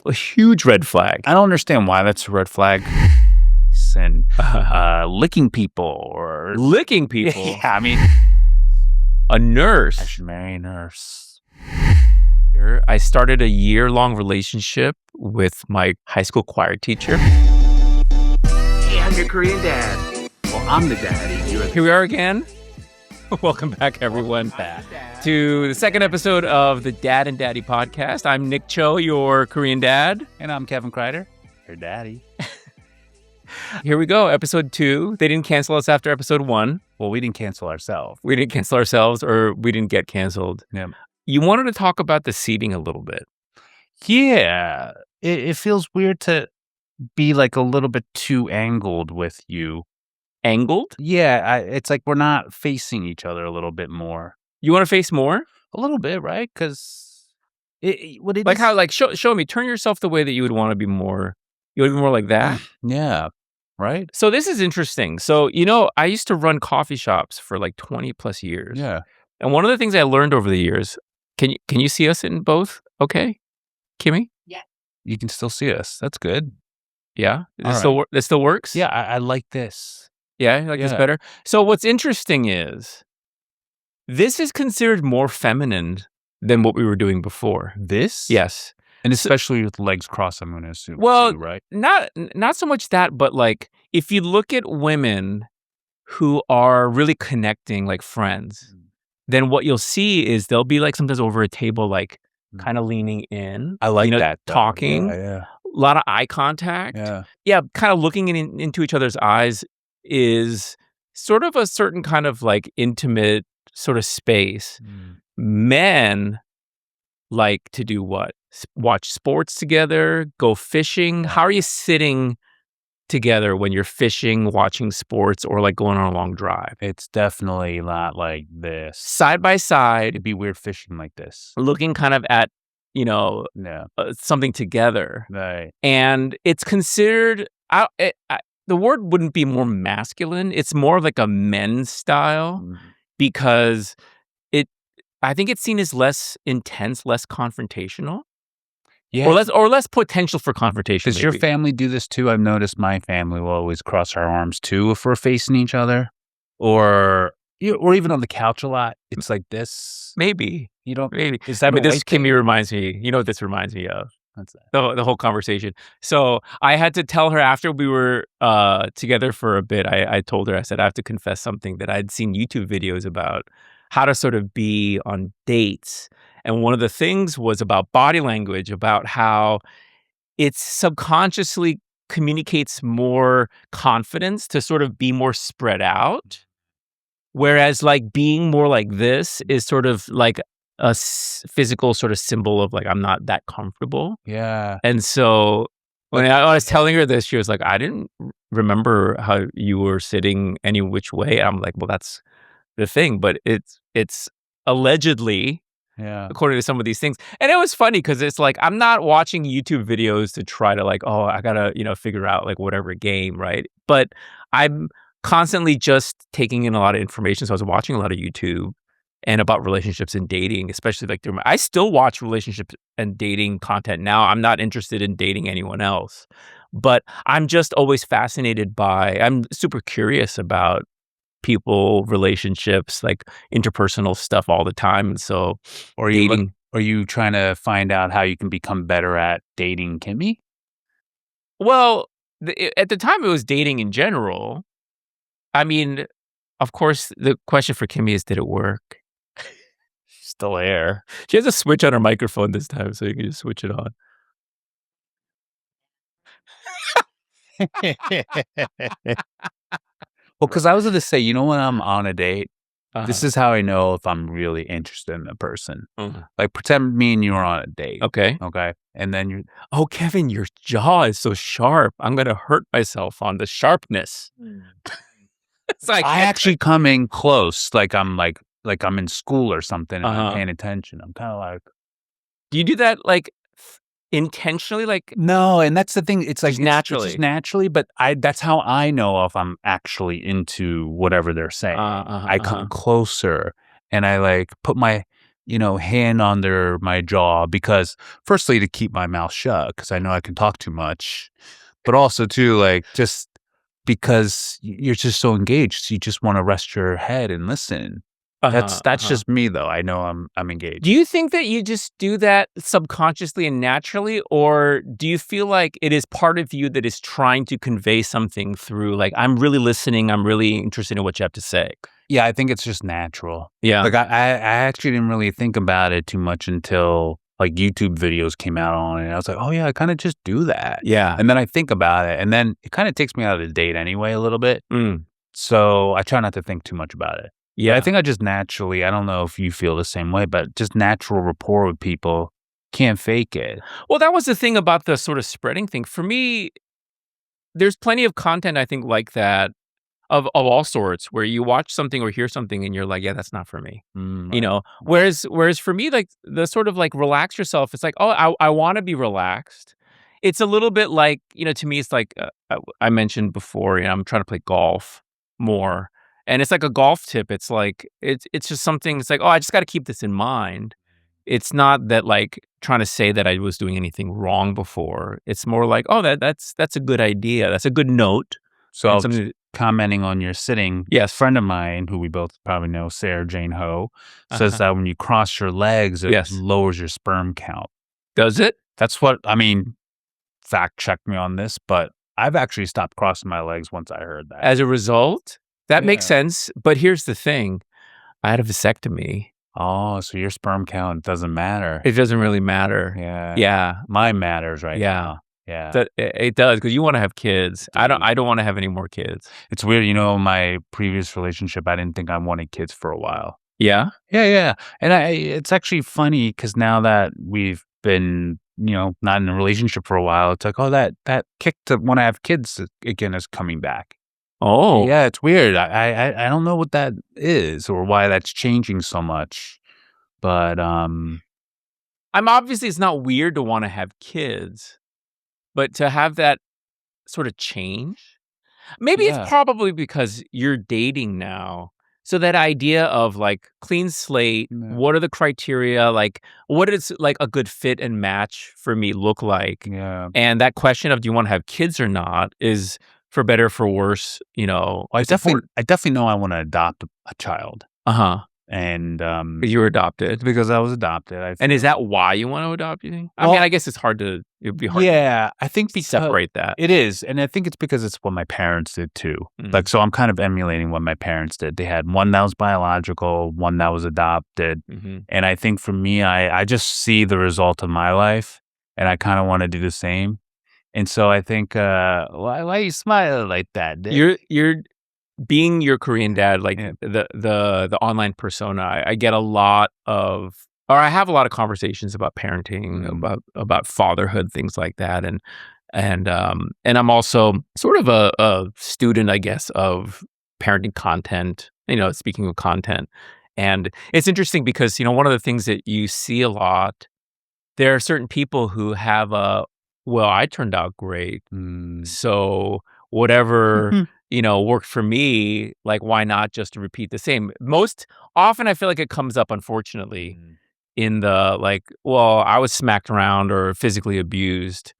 A huge red flag. I don't understand why that's a red flag. And licking people or... Licking people? Yeah, I mean... A nurse. I should marry a nurse. I started a year-long relationship with my high school choir teacher. Hey, I'm your Korean dad. Well, I'm the daddy. Here we are again. Welcome back, everyone, to the second episode of the Dad and Daddy podcast. I'm Nick Cho, your Korean dad. And I'm Kevin Kreider, your daddy. Here we go, episode 2. They didn't cancel us after episode 1. Well, we didn't cancel ourselves. We didn't cancel ourselves, or we didn't get canceled. Yeah. You wanted to talk about the seating a little bit. Yeah. It feels weird to be like a little bit too angled with you. Angled? Yeah, it's like we're not facing each other a little bit more. You want to face more? A little bit, right? Because like how, like show me, turn yourself the way that you would want to be more. You want to be more like that? Yeah, right. So this is interesting. So I used to run coffee shops for like 20 plus years. Yeah, and one of the things I learned over the years. Can you see us in both? Okay, Kimmy. Yeah, you can still see us. That's good. Yeah, this still works. Yeah, I like this. Yeah, you like this better? So what's interesting is this is considered more feminine than what we were doing before. This? Yes. And especially with legs crossed, I'm going to assume. Well, too, right? Not so much that, but like if you look at women who are really connecting like friends, then what you'll see is they'll be like sometimes over a table, like kind of leaning in. I like that. Talking. Yeah. A lot of eye contact. Yeah, kind of looking into each other's eyes is sort of a certain kind of like intimate sort of space. Men like to do what? Watch sports together, go fishing. How are you sitting together when you're fishing, watching sports, or like going on a long drive? It's definitely not like this. Side by side. It'd be weird fishing like this. Looking kind of at, something together. Right. And it's considered, the word wouldn't be more masculine. It's more like a men's style because I think it's seen as less intense, less confrontational. Yeah. Or less potential for confrontation. Does your family do this too? I've noticed my family will always cross our arms too if we're facing each other. Or even on the couch a lot. It's like this. Maybe. You don't. Maybe. This Kimmy reminds me. You know what this reminds me of? What's that? The whole conversation. So I had to tell her after we were together for a bit. I told her, I said, I have to confess something that I'd seen YouTube videos about how to sort of be on dates. And one of the things was about body language, about how it subconsciously communicates more confidence to sort of be more spread out. Whereas like being more like this is sort of like a physical sort of symbol of like, I'm not that comfortable. Yeah. And so when I was telling her this, she was like, I didn't remember how you were sitting any which way. And I'm like, well, that's the thing. But it's allegedly, according to some of these things. And it was funny because it's like, I'm not watching YouTube videos to try to like, oh, I gotta, figure out like whatever game, right? But I'm constantly just taking in a lot of information. So I was watching a lot of YouTube and about relationships and dating, especially like I still watch relationship and dating content now. I'm not interested in dating anyone else, but I'm just always fascinated I'm super curious about people, relationships, like interpersonal stuff all the time. And so, are you trying to find out how you can become better at dating Kimmy? Well, at the time it was dating in general. I mean, of course, the question for Kimmy is, did it work? She's still there. She has a switch on her microphone this time, so you can just switch it on. Well, because I was going to say, when I'm on a date, this is how I know if I'm really interested in a person. Like pretend me and you are on a date. Okay. And then you're... Oh, Kevin, your jaw is so sharp. I'm going to hurt myself on the sharpness. It's like I actually come in close, like I'm in school or something, and I'm paying attention. I'm kind of like... Do you do that like intentionally? Like no, and that's the thing. It's like naturally, it's just naturally. But that's how I know if I'm actually into whatever they're saying. I come closer and I like put my hand under my jaw because firstly to keep my mouth shut because I know I can talk too much, but also too like just because you're just so engaged, you just want to rest your head and listen. Uh-huh, That's uh-huh. just me though. I know I'm engaged. Do you think that you just do that subconsciously and naturally, or do you feel like it is part of you that is trying to convey something through, like, "I'm really listening, I'm really interested in what you have to say"? Yeah, I think it's just natural. Yeah. Like I actually didn't really think about it too much until like YouTube videos came out on it. I was like, oh yeah, I kind of just do that. Yeah. And then I think about it, and then it kind of takes me out of the date anyway a little bit. Mm. So I try not to think too much about it. But I Yeah. think I just naturally, I don't know if you feel the same way, but just natural rapport with people can't fake it. Well, that was the thing about the sort of spreading thing. For me, there's plenty of content I think like that of all sorts where you watch something or hear something and you're like, "Yeah, that's not for me." Right. Right. Whereas for me, like, the sort of, like, relax yourself, it's like, "Oh, I wanna be relaxed." It's a little bit like, to me, it's like, I mentioned before, I'm trying to play golf more, and it's like a golf tip. It's like it's just something. It's like, "Oh, I just gotta keep this in mind." It's not that, like, trying to say that I was doing anything wrong before. It's more like, "Oh, that's a good idea. That's a good note," and So something that. commenting on your sitting, a Yes. friend of mine who we both probably know, Sarah Jane Ho, says Uh-huh. that when you cross your legs, it Yes. lowers your sperm count. Does it? That's what I mean. Fact check me on this, but I've actually stopped crossing my legs once I heard that. As a result? That makes Yeah. sense, but here's the thing, I had a vasectomy. Oh, so your sperm count doesn't matter. It doesn't really matter. Yeah. Yeah, Mine matters right yeah. now. Yeah. It does, 'cause you wanna have kids. Dude. I don't wanna have any more kids. It's weird, my previous relationship, I didn't think I wanted kids for a while. Yeah? Yeah, yeah, and it's actually funny because now that we've been, not in a relationship for a while, it's like, oh, that kick to wanna have kids again is coming back. Oh. Yeah, it's weird. I don't know what that is or why that's changing so much, but, Obviously, it's not weird to wanna have kids, but to have that sort of change. Maybe it's yeah, probably because you're dating now. So that idea of, like, clean slate, yeah, what are the criteria? Like, what does, like, a good fit and match for me look like? yeah. And that question of do you wanna have kids or not is, for better or for worse, Well, it's important. I definitely know I wanna adopt a child, Uh-huh. and, 'Cause you were adopted. because I was adopted, I And is feel that why you wanna adopt, you think? I mean, well, I guess it'd be hard to yeah, I think because separate that. it is, and I think it's because it's what my parents did too. Mm. Like, so I'm kind of emulating what my parents did. They had one that was biological, one that was adopted, Mhm. and I think for me, I just see the result of my life, and I kinda wanna do the same, and so I think, why you smiling like that, Dick? You're being your Korean dad, like, Yeah, the online persona, I get a lot of, or I have a lot of conversations about parenting, mm, about fatherhood, things like that, and I'm also sort of a student, I guess, of parenting content, speaking of content, and it's interesting because, one of the things that you see a lot, there are certain people who have a, "Well, I turned out great. mm. So whatever, Mhm. worked for me, like, why not just repeat the same?" Most often, I feel like it comes up, unfortunately, Mm. in the, like, "Well, I was smacked around or physically abused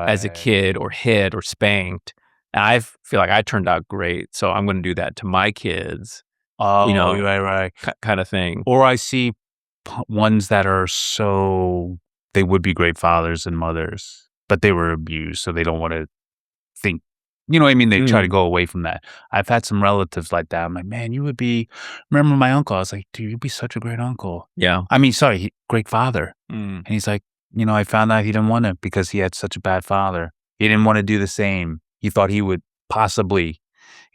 as a Right. kid or hit or spanked, and feel like I turned out great, so I'm gonna do that to my kids," you Oh, know, right, right. kinda thing. Or I see ones that are they would be great fathers and mothers, but they were abused, so they don't wanna think you know what I mean? They try to Mm, go away from that. I've had some relatives like that. I'm like, "Man, you would be" remember my uncle, I was like, "Dude, you'd be such a great uncle." yeah. I mean, sorry, great father. Mm. And he's like, I found out he didn't want to because he had such a bad father. He didn't wanna do the same. He thought he would possibly,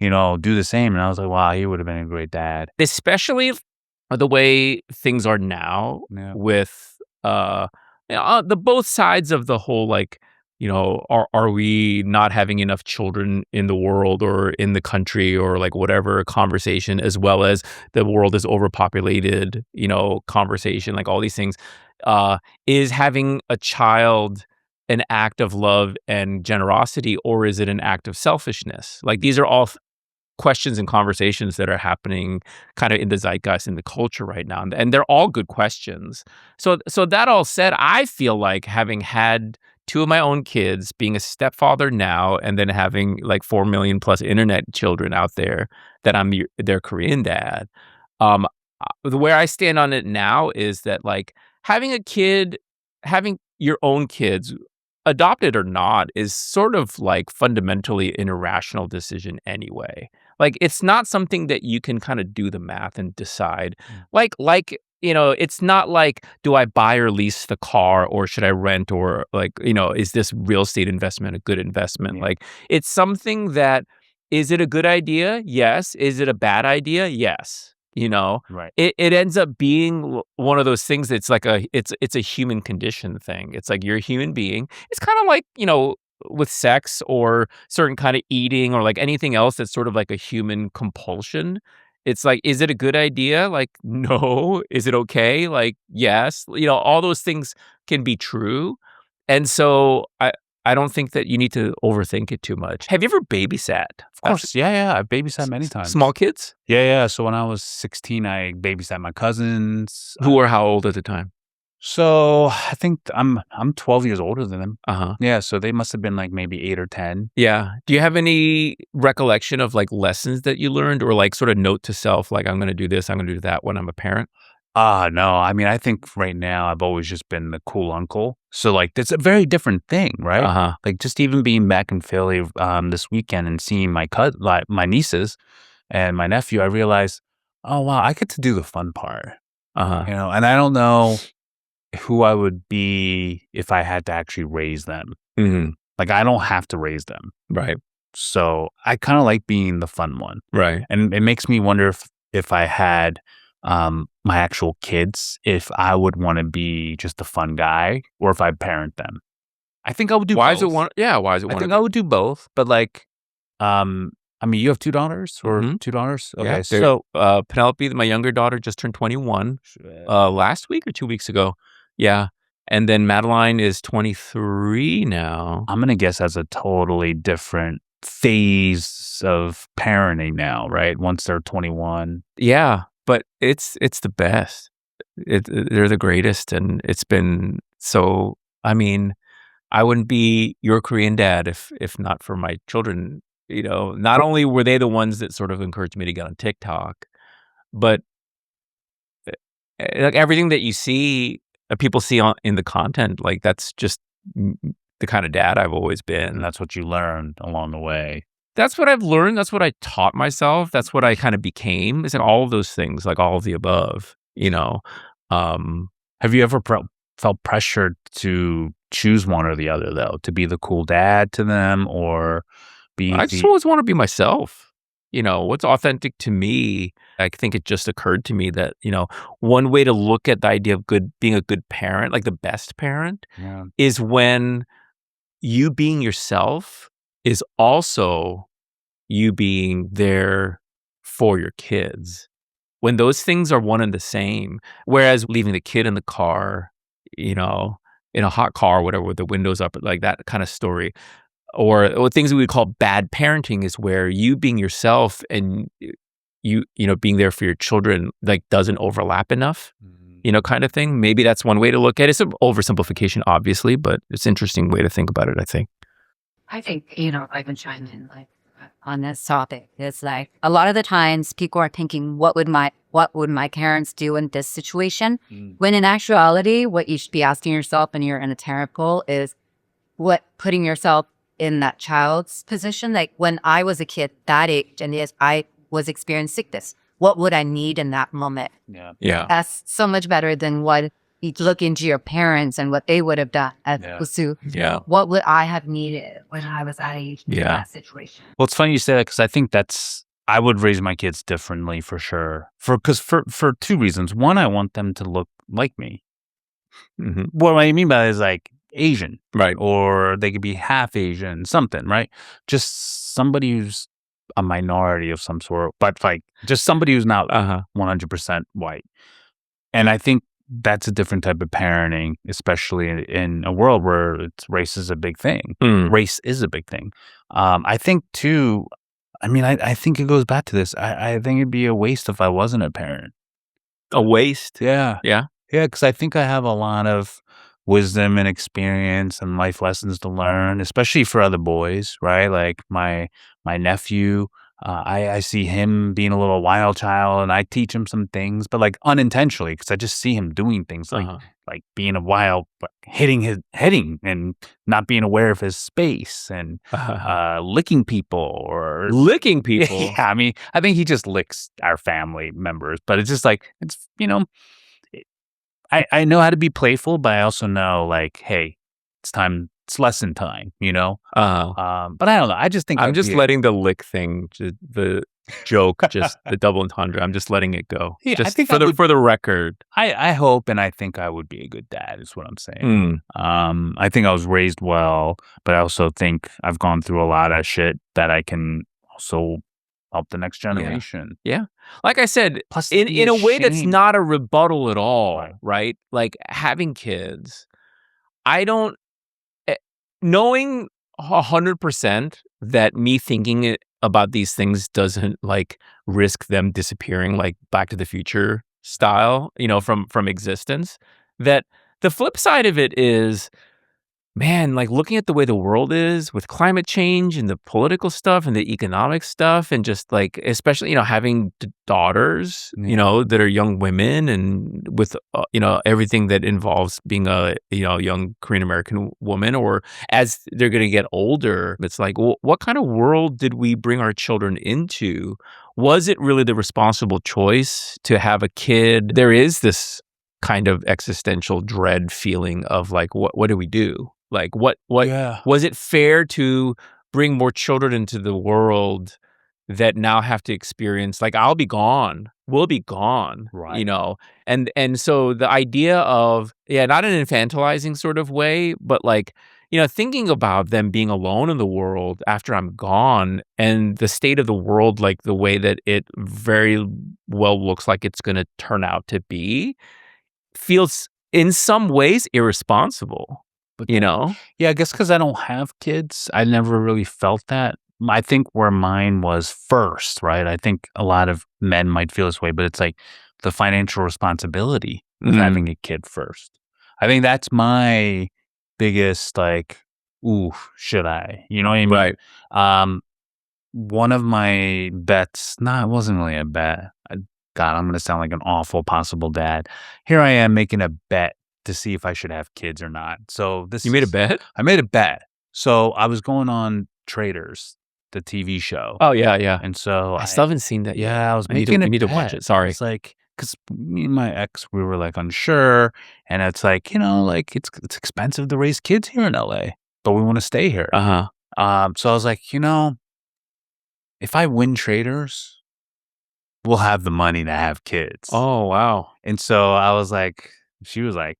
do the same, and I was like, "Wow, he would have been a great dad." Especially the way things are now Yeah. with, the both sides of the whole, like, are we not having enough children in the world or in the country or, like, whatever conversation, as well as the world is overpopulated, conversation, like, all these things. Is having a child an act of love and generosity, or is it an act of selfishness? Like, these are all questions and conversations that are happening kind of in the zeitgeist in the culture right now, and they're all good questions. So that all said, I feel like having had two of my own kids, being a stepfather now, and then having like 4 million plus internet children out there, that their Korean dad. Um, the where I stand on it now is that like having a kid, having your own kids, adopted or not, is sort of like fundamentally an irrational decision anyway. Like it's not something that you can kind of do the math and decide. It's not like, do I buy or lease the car, or should I rent, or like, is this real estate investment a good investment? Yeah. Like it's something that, is it a good idea? Yes. Is it a bad idea? Yes. Right. It ends up being one of those things that's like it's a human condition thing. It's like you're a human being. It's kind of like, with sex or certain kind of eating or like anything else that's sort of like a human compulsion. It's like, is it a good idea? Like, no. Is it okay? Like, yes. All those things can be true. And so I don't think that you need to overthink it too much. Have you ever babysat? Of course. Yeah. I've babysat many times. Small kids? Yeah. So when I was 16, I babysat my cousins. Who were how old at the time? So I think I'm 12 years older than them. Uh-huh. Yeah. So they must have been like maybe 8 or 10. Yeah. Do you have any recollection of like lessons that you learned, or like sort of note to self, like, I'm going to do this, I'm going to do that when I'm a parent? No. I mean, I think right now I've always just been the cool uncle. So like that's a very different thing, right? Uh-huh. Like just even being back in Philly this weekend and seeing my nieces and my nephew, I realized, oh wow, I get to do the fun part. Uh-huh. And I don't know who I would be if I had to actually raise them. Mhm. Like I don't have to raise them. Right. So I kind of like being the fun one. Right. And it makes me wonder if I had my actual kids, if I would want to be just a fun guy or if I parent them. I think I would do Why both. is it one? Yeah. Why is it I one? think I would do both, but like I mean, you have 2 daughters or Mhm. 2 daughters? Yeah. Okay. So Penelope, my younger daughter, just turned 21 shit. last week or 2 weeks ago. Yeah. And then Madeline is 23 now. I'm going to guess as a totally different phase of parenting now, right? Once they're 21. Yeah, but it's the best. They're the greatest, and it's been so. I mean, I wouldn't be your Korean dad if not for my children. Not only were they the ones that sort of encouraged me to get on TikTok, but like everything that you see, people see in the content, like that's just the kind of dad I've always been. And that's what you learned along the way. That's what I've learned. That's what I taught myself. That's what I kind of became. It's like all of those things, like all of the above. Have you ever felt pressured to choose one or the other, though, to be the cool dad to them or be I just always want to be myself. What's authentic to me. I think it just occurred to me that, one way to look at the idea of being a good parent, like the best parent, Yeah. is when you being yourself is also you being there for your kids. When those things are one and the same, whereas leaving the kid in the car, in a hot car or whatever, with the windows up, like that kind of story, or things we would call bad parenting, is where you being yourself and being there for your children, like, doesn't overlap enough, kind of thing. Maybe that's one way to look at it. It's an oversimplification, obviously, but it's an interesting way to think about it, I think. I think, I can chime in on this topic. It's like a lot of the times people are thinking, what would my parents do in this situation? When in actuality, what you should be asking yourself when you're in a therapy goal is putting yourself in that child's position. Like when I was a kid that age and yes, I was experiencing sickness, what would I need in that moment? Yeah. Yeah. That's so much better than what you look into your parents and what they would have done as opposed to what would I have needed when I was that age in that situation. Well, it's funny you say that because I think I would raise my kids differently for sure. For 2 reasons. One, I want them to look like me. Mm-hmm. What I mean by that is like Asian. Right. Or they could be half Asian, something, right? Just somebody who's a minority of some sort, but like just somebody who's not 100% white. And I think that's a different type of parenting, especially in a world where race is a big thing. Race is a big thing. I think too, I mean, I think it goes back to this. I think it'd be a waste if I wasn't a parent. A waste. Yeah. Yeah. Yeah, because I think I have a lot of wisdom and experience and life lessons to learn, especially for other boys, right? Like my nephew, I see him being a little wild child, and I teach him some things, but like unintentionally, because I just see him doing things like being a wild, hitting and not being aware of his space and licking people or Licking people. yeah. I mean, I think he just licks our family members, but it's just like I know how to be playful, but I also know like, hey, it's lesson time, But I don't know. I just think I'm just letting the lick thing, the joke, just the double entendre. I'm just letting it go. Yeah, just I think for the record. I hope and I think I would be a good dad is what I'm saying. I think I was raised well, but I also think I've gone through a lot of shit that I can also help the next generation. Yeah. Like I said, Plus, in a way that's not a rebuttal at all, Right. right? Like having kids, I don't knowing 100% that me thinking about these things doesn't like risk them disappearing like Back to the Future style, from existence. That the flip side of it is, man, like looking at the way the world is with climate change and the political stuff and the economic stuff, and just like, especially, having daughters, that are young women, and with, everything that involves being a, young Korean American woman, or as they're going to get older, it's like, well, what kind of world did we bring our children into? Was it really the responsible choice to have a kid? There is this kind of existential dread feeling of like, what do we do? Like, what was it fair to bring more children into the world that now have to experience, like, I'll be gone, we'll be gone, Right. And so the idea of, not an infantilizing sort of way, but like, thinking about them being alone in the world after I'm gone, and the state of the world, like the way that it very well looks like it's going to turn out to be, feels in some ways irresponsible. Yeah, I guess because I don't have kids, I never really felt that. I think where mine was first, right? I think a lot of men might feel this way, but it's like the financial responsibility of having a kid first. I think that's my biggest, like, ooh, should I? You know what I mean? Right. One of my bets, it wasn't really a bet. God, I'm going to sound like an awful possible dad. Here I am making a bet to see if I should have kids or not. So You made a bet? I made a bet. So I was going on Traders, the TV show. Oh, yeah. And so I still haven't seen that yet. Yeah, I was I need making to, a I need to watch bet. it. Sorry. It's like, because me and my ex, we were like unsure. And it's like, like it's expensive to raise kids here in LA, but we want to stay here. So I was like, if I win Traders, we'll have the money to have kids. Oh, wow. And so I was like, she was like,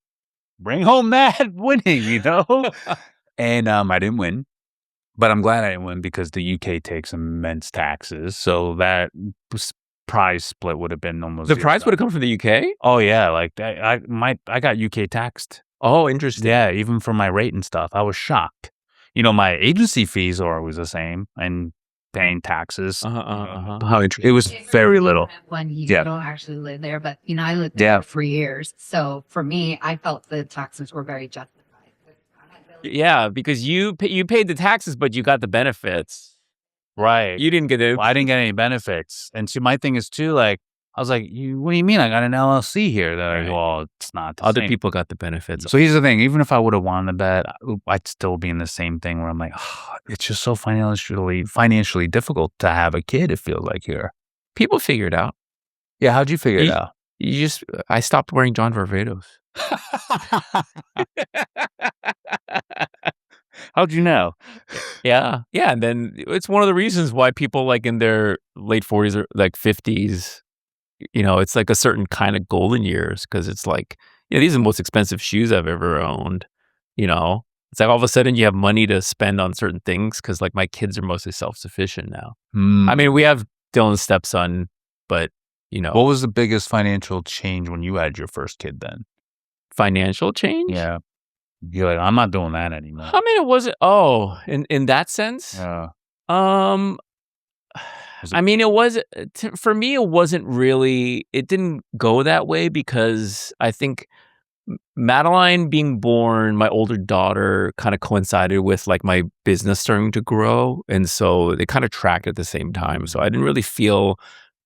bring home that winning, And I didn't win, but I'm glad I didn't win because the UK takes immense taxes. So that prize split would have been almost The prize would have come from the UK? Oh yeah, like I got UK taxed. Oh, interesting. Yeah, even for my rate and stuff, I was shocked. My agency fees are always the same, and paying taxes. How interesting. It was very little. When you don't actually live there, but I lived there for years. So for me, I felt the taxes were very justified. Yeah, because you paid the taxes, but you got the benefits. Right. You didn't get it. Well, I didn't get any benefits. And see, my thing is too, like, I was like, what do you mean? I got an LLC here. They're like, well, it's not the Other same. people got the benefits. So here's the thing. Even if I would have won the bet, I'd still be in the same thing where I'm like, it's just so financially difficult to have a kid, it feels like here. People figure it out. Yeah, how'd you figure it out? I stopped wearing John Varvatos. How'd you know? Yeah. And then it's one of the reasons why people like in their late 40s or like 50s, it's like a certain kind of golden years, because it's like, these are the most expensive shoes I've ever owned. It's like all of a sudden you have money to spend on certain things, because like my kids are mostly self-sufficient now. I mean, we have Dylan's stepson, but What was the biggest financial change when you had your first kid then? Financial change? Yeah. You're like, I'm not doing that anymore. I mean, it wasn't. In that sense. Yeah. I mean, it was for me. It wasn't really. It didn't go that way because I think Madeline being born, my older daughter, kind of coincided with like my business starting to grow, and so they kind of tracked at the same time. So I didn't really feel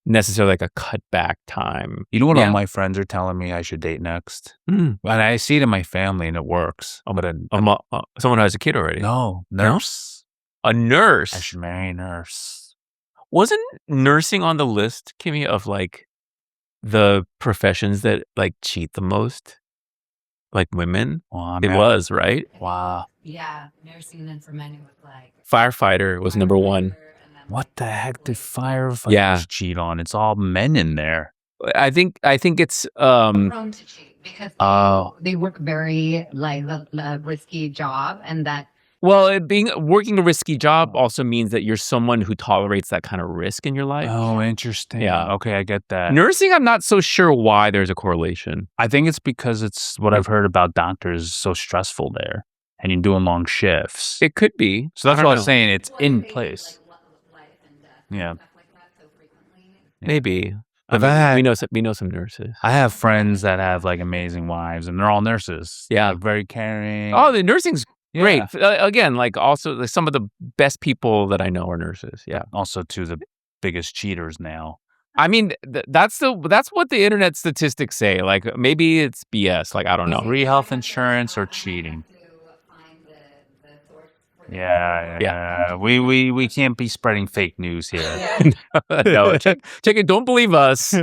necessarily like a cutback time. You know what all Yeah. my friends are telling me I should date next? Mm. And I see it in my family and it works. But Someone who has a kid already. no, nurse. A nurse. I should marry a nurse. Wasn't nursing on the list, Kimmy, of like the professions that like cheat the most? Like women? Well, It was, right? Wow. Yeah, nursing and for many with like Firefighter was number one. What the heck did firefighters cheat on? It's all men in there. I think it's prone to cheat because they work very like a risky job, and that well, working a risky job also means that you're someone who tolerates that kind of risk in your life. Oh, interesting. Yeah. Okay, I get that. Nursing, I'm not so sure why there's a correlation. I think it's because it's what I've heard about doctors is so stressful there, and you're doing long shifts. It could be. So that's I what I don't was know. saying. It's in place. Yeah. Maybe. I've But had- we know some nurses. I have friends that have like amazing wives, and they're all nurses. Yeah. They're very caring. Oh, the nursing's great. Yeah. Again, like also like some of the best people that I know are nurses. Yeah. Also, to the biggest cheaters now. I mean, that's what the internet statistics say. Like maybe it's BS. Like I don't know. Free health insurance or cheating. Yeah. We can't be spreading fake news here. No, check it. Don't believe us.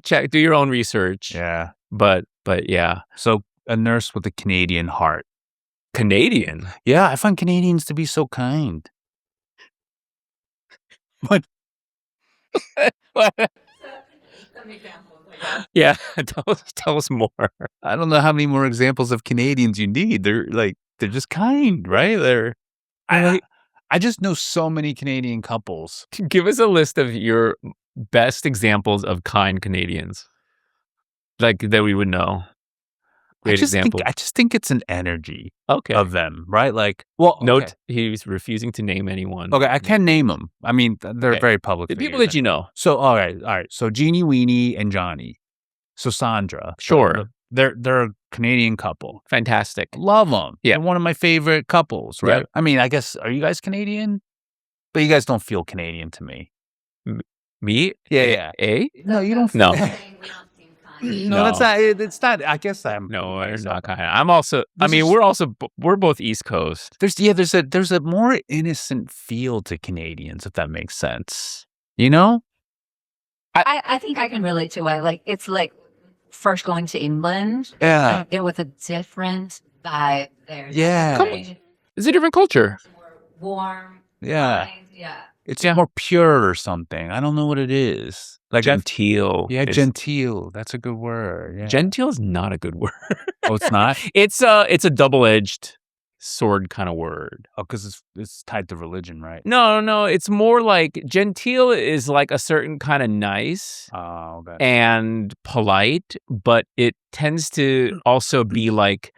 Check. Do your own research. Yeah. But yeah, So a nurse with a Canadian heart. Canadian. Yeah, I find Canadians to be so kind. What? Yeah, tell us more. I don't know how many more examples of Canadians you need. They're just kind, right? I just know so many Canadian couples. Give us a list of your best examples of kind Canadians, like that we would know. Great example. I just think it's an energy Okay. of them, right? Like, well, Note he's refusing to name anyone. Okay, I can name them. I mean, they're Okay. very public. The people figures. that you know. So, all right. So, Jeannie Weenie and Johnny. So, Sandra. Sure. They're a Canadian couple. Fantastic. Love them. Yeah. They're one of my favorite couples, right? Yeah. I mean, I guess, are you guys Canadian? But you guys don't feel Canadian to me. Me? Yeah. No, you don't. No. No, that's not. It's not. I guess I'm. No, we're not kind. I'm also. I mean, we're both East Coast. There's a more innocent feel to Canadians, if that makes sense. You know? I think I can relate to it. Like it's like first going to England. Yeah. It was a different vibe there. Yeah. Come on. It's a different culture. More warm. Yeah. kind, yeah. It's more pure or something. I don't know what it is. Like Genteel. Yeah, genteel. That's a good word. Yeah. Genteel is not a good word. Oh, it's not? It's a double-edged sword kind of word. Oh, because it's tied to religion, right? No. It's more like genteel is like a certain kind of nice Oh, okay. and polite, but it tends to also be like,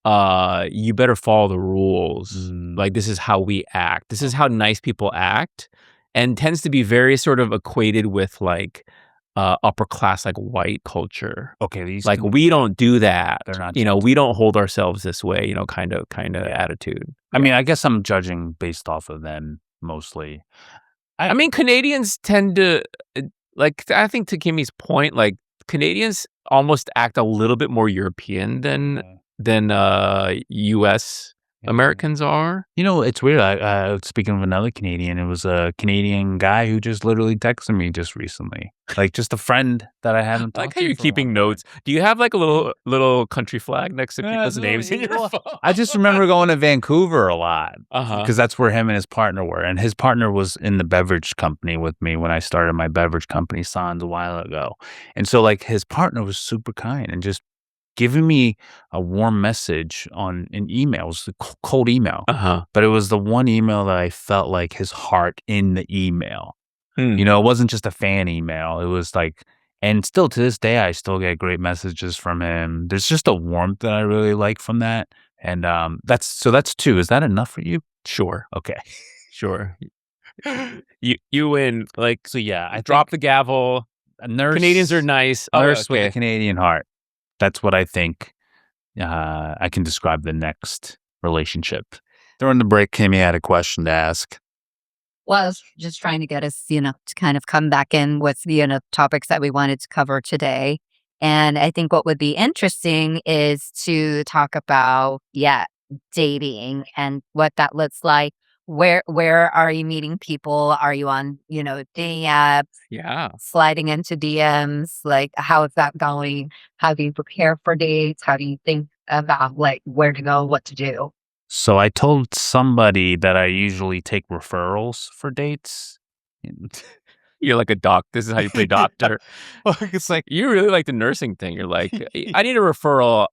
you better follow the rules. Like this is how we act. This is how nice people act, and tends to be very sort of equated with like upper class, like white culture. Okay, these Like we don't do that. They're not. We don't hold ourselves this way. Kind of attitude. I mean, I guess I'm judging based off of them mostly. I mean, Canadians tend to like. I think to Kimmy's point, like Canadians almost act a little bit more European than U.S. Americans are. It's weird. Speaking of another Canadian, it was a Canadian guy who just literally texted me just recently. Like just a friend that I haven't I like talked how to. you're for a keeping long notes. Do you have like a little country flag next to people's names in your phone? I just remember going to Vancouver a lot Uh-huh. because that's where him and his partner were. And his partner was in the beverage company with me when I started my beverage company, Sans, a while ago. And so like his partner was super kind and just giving me a warm message on an email. It was a cold email. Uh-huh. But it was the one email that I felt like his heart in the email. It wasn't just a fan email. It was like, and still to this day, I still get great messages from him. There's just a warmth that I really like from that. And that's two. Is that enough for you? Sure. Okay. Sure. You win. Like, So yeah, I drop think the gavel. a nurse. Canadians are nice. Oh, Nurse with a okay. Canadian heart. That's what I think. I can describe the next relationship. During the break, Kimmy had a question to ask. Well, I was just trying to get us, to kind of come back in with, topics that we wanted to cover today. And I think what would be interesting is to talk about, dating and what that looks like. Where are you meeting people? Are you on, dating apps, Yeah. sliding into DMs? Like, how is that going? How do you prepare for dates? How do you think about like where to go, what to do? So I told somebody that I usually take referrals for dates. You're like a doc. This is how you play doctor. Well, it's like, You really like the nursing thing. You're like, I need a referral.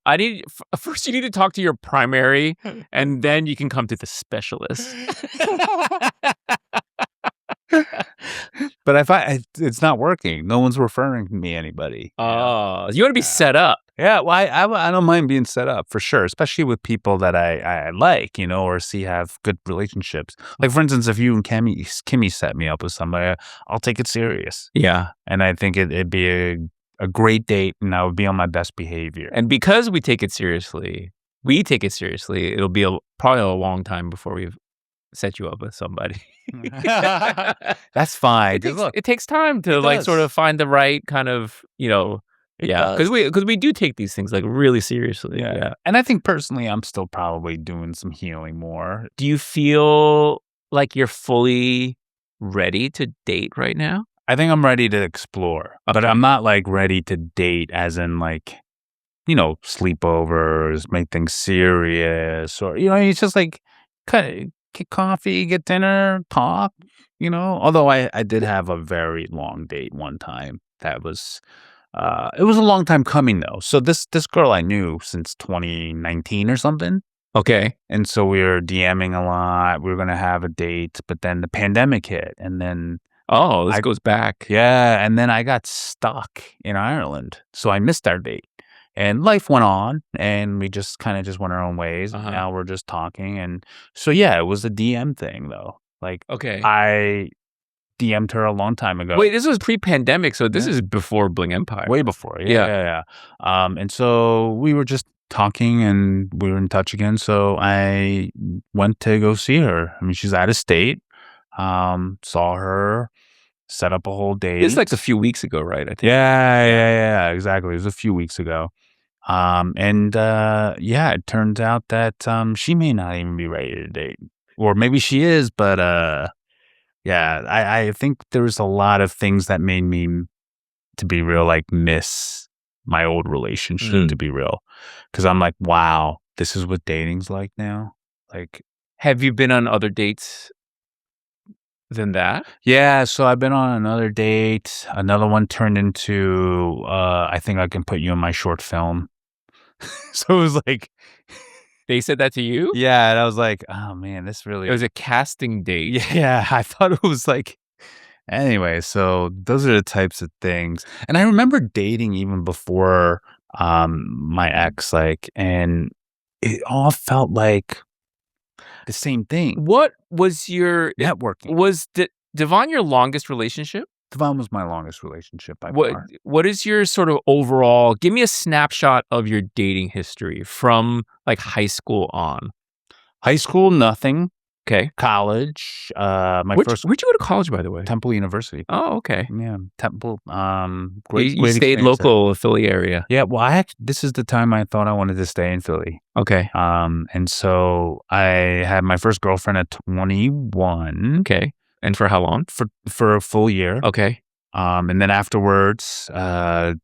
First you need to talk to your primary, and then you can come to the specialist. but I find it's not working. No one's referring me anybody. Oh, you want to be set up. Yeah, well, I don't mind being set up for sure, especially with people that I like, or see have good relationships. Like, for instance, if you and Kimmy set me up with somebody, I'll take it serious. Yeah. And I think it'd be a great date, and I would be on my best behavior. And because we take it seriously, it'll be probably a long time before we've set you up with somebody. That's fine. It takes time to like sort of find the right kind of, because we do take these things like really seriously. Yeah. And I think personally, I'm still probably doing some healing more. Do you feel like you're fully ready to date right now? I think I'm ready to explore, but I'm not like ready to date as in like, sleepovers, make things serious, or, it's just like get coffee, get dinner, talk, although I did have a very long date one time. That was, it was a long time coming though. So this girl I knew since 2019 or something. Okay. And so we were DMing a lot. We were going to have a date, but then the pandemic hit, and then this goes back. Yeah, and then I got stuck in Ireland, so I missed our date. And life went on, and we just kind of went our own ways. Uh-huh. Now we're just talking, and so yeah, it was a DM thing though. Like, okay, I DM'd her a long time ago. Wait, this was pre-pandemic, so this is before Bling Empire. Way before, yeah. And so we were just talking, and we were in touch again. So I went to go see her. I mean, she's out of state. Saw her. Set up a whole date. It's like a few weeks ago, right? I think. Yeah, exactly. It was a few weeks ago. It turns out that she may not even be ready to date. Or maybe she is, but I think there's a lot of things that made me, to be real, like miss my old relationship, to be real. Because I'm like, wow, this is what dating's like now. Like, have you been on other dates than that? Yeah, so I've been on another date. Another one turned into I think I can put you in my short film. So it was like, they said that to you? Yeah, and I was like, oh man, this really, it was a casting date. Yeah, I thought it was like, anyway, so those are the types of things. And I remember dating even before my ex, like, and it all felt like the same thing. What was your networking? Was Devon your longest relationship? Devon was my longest relationship by far. What is your sort of overall? Give me a snapshot of your dating history from like high school on. High school, nothing. Okay. College. Where'd you go to college, by the way? Temple University. Oh, okay. Yeah, Temple. Great. You stayed local, Philly area. Yeah. Well, this is the time I thought I wanted to stay in Philly. Okay. And so I had my first girlfriend at 21. Okay. And for how long? For a full year. Okay. And then afterwards,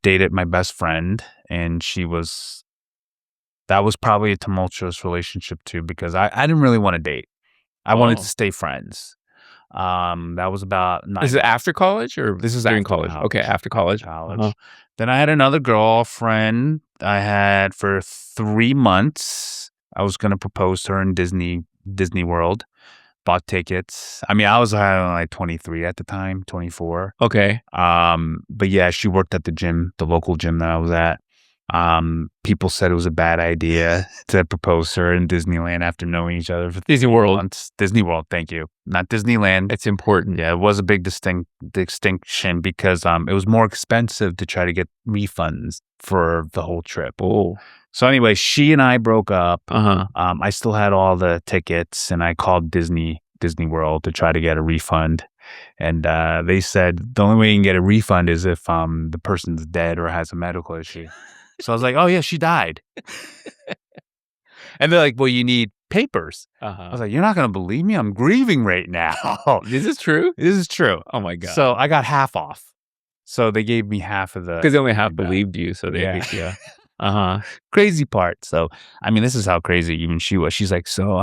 dated my best friend, and that was probably a tumultuous relationship too, because I didn't really want to date. I wanted to stay friends. That was about 9 Is it after college or this is during after college? college? Okay, after college. Then I had another girlfriend I had for 3 months. I was going to propose to her in Disney World. Bought tickets. I mean, I was like 23 at the time, 24. Okay. But yeah, she worked at the gym, the local gym that I was at. People said it was a bad idea to propose to her in Disneyland after knowing each other for Disney World. months. Disney World, thank you. Not Disneyland. It's important. Yeah, it was a big distinction because it was more expensive to try to get refunds for the whole trip. Oh. So anyway, she and I broke up. Uh-huh. I still had all the tickets, and I called Disney World to try to get a refund. And they said the only way you can get a refund is if the person's dead or has a medical issue. So I was like, oh, yeah, she died. And they're like, well, you need papers. I was like, you're not going to believe me? I'm grieving right now. Is this true? This is true. Oh, my God. So I got half off. So they gave me half of the... Because they only half believed you. So they, yeah. Uh-huh. Crazy part. So, I mean, this is how crazy even she was. She's like, so,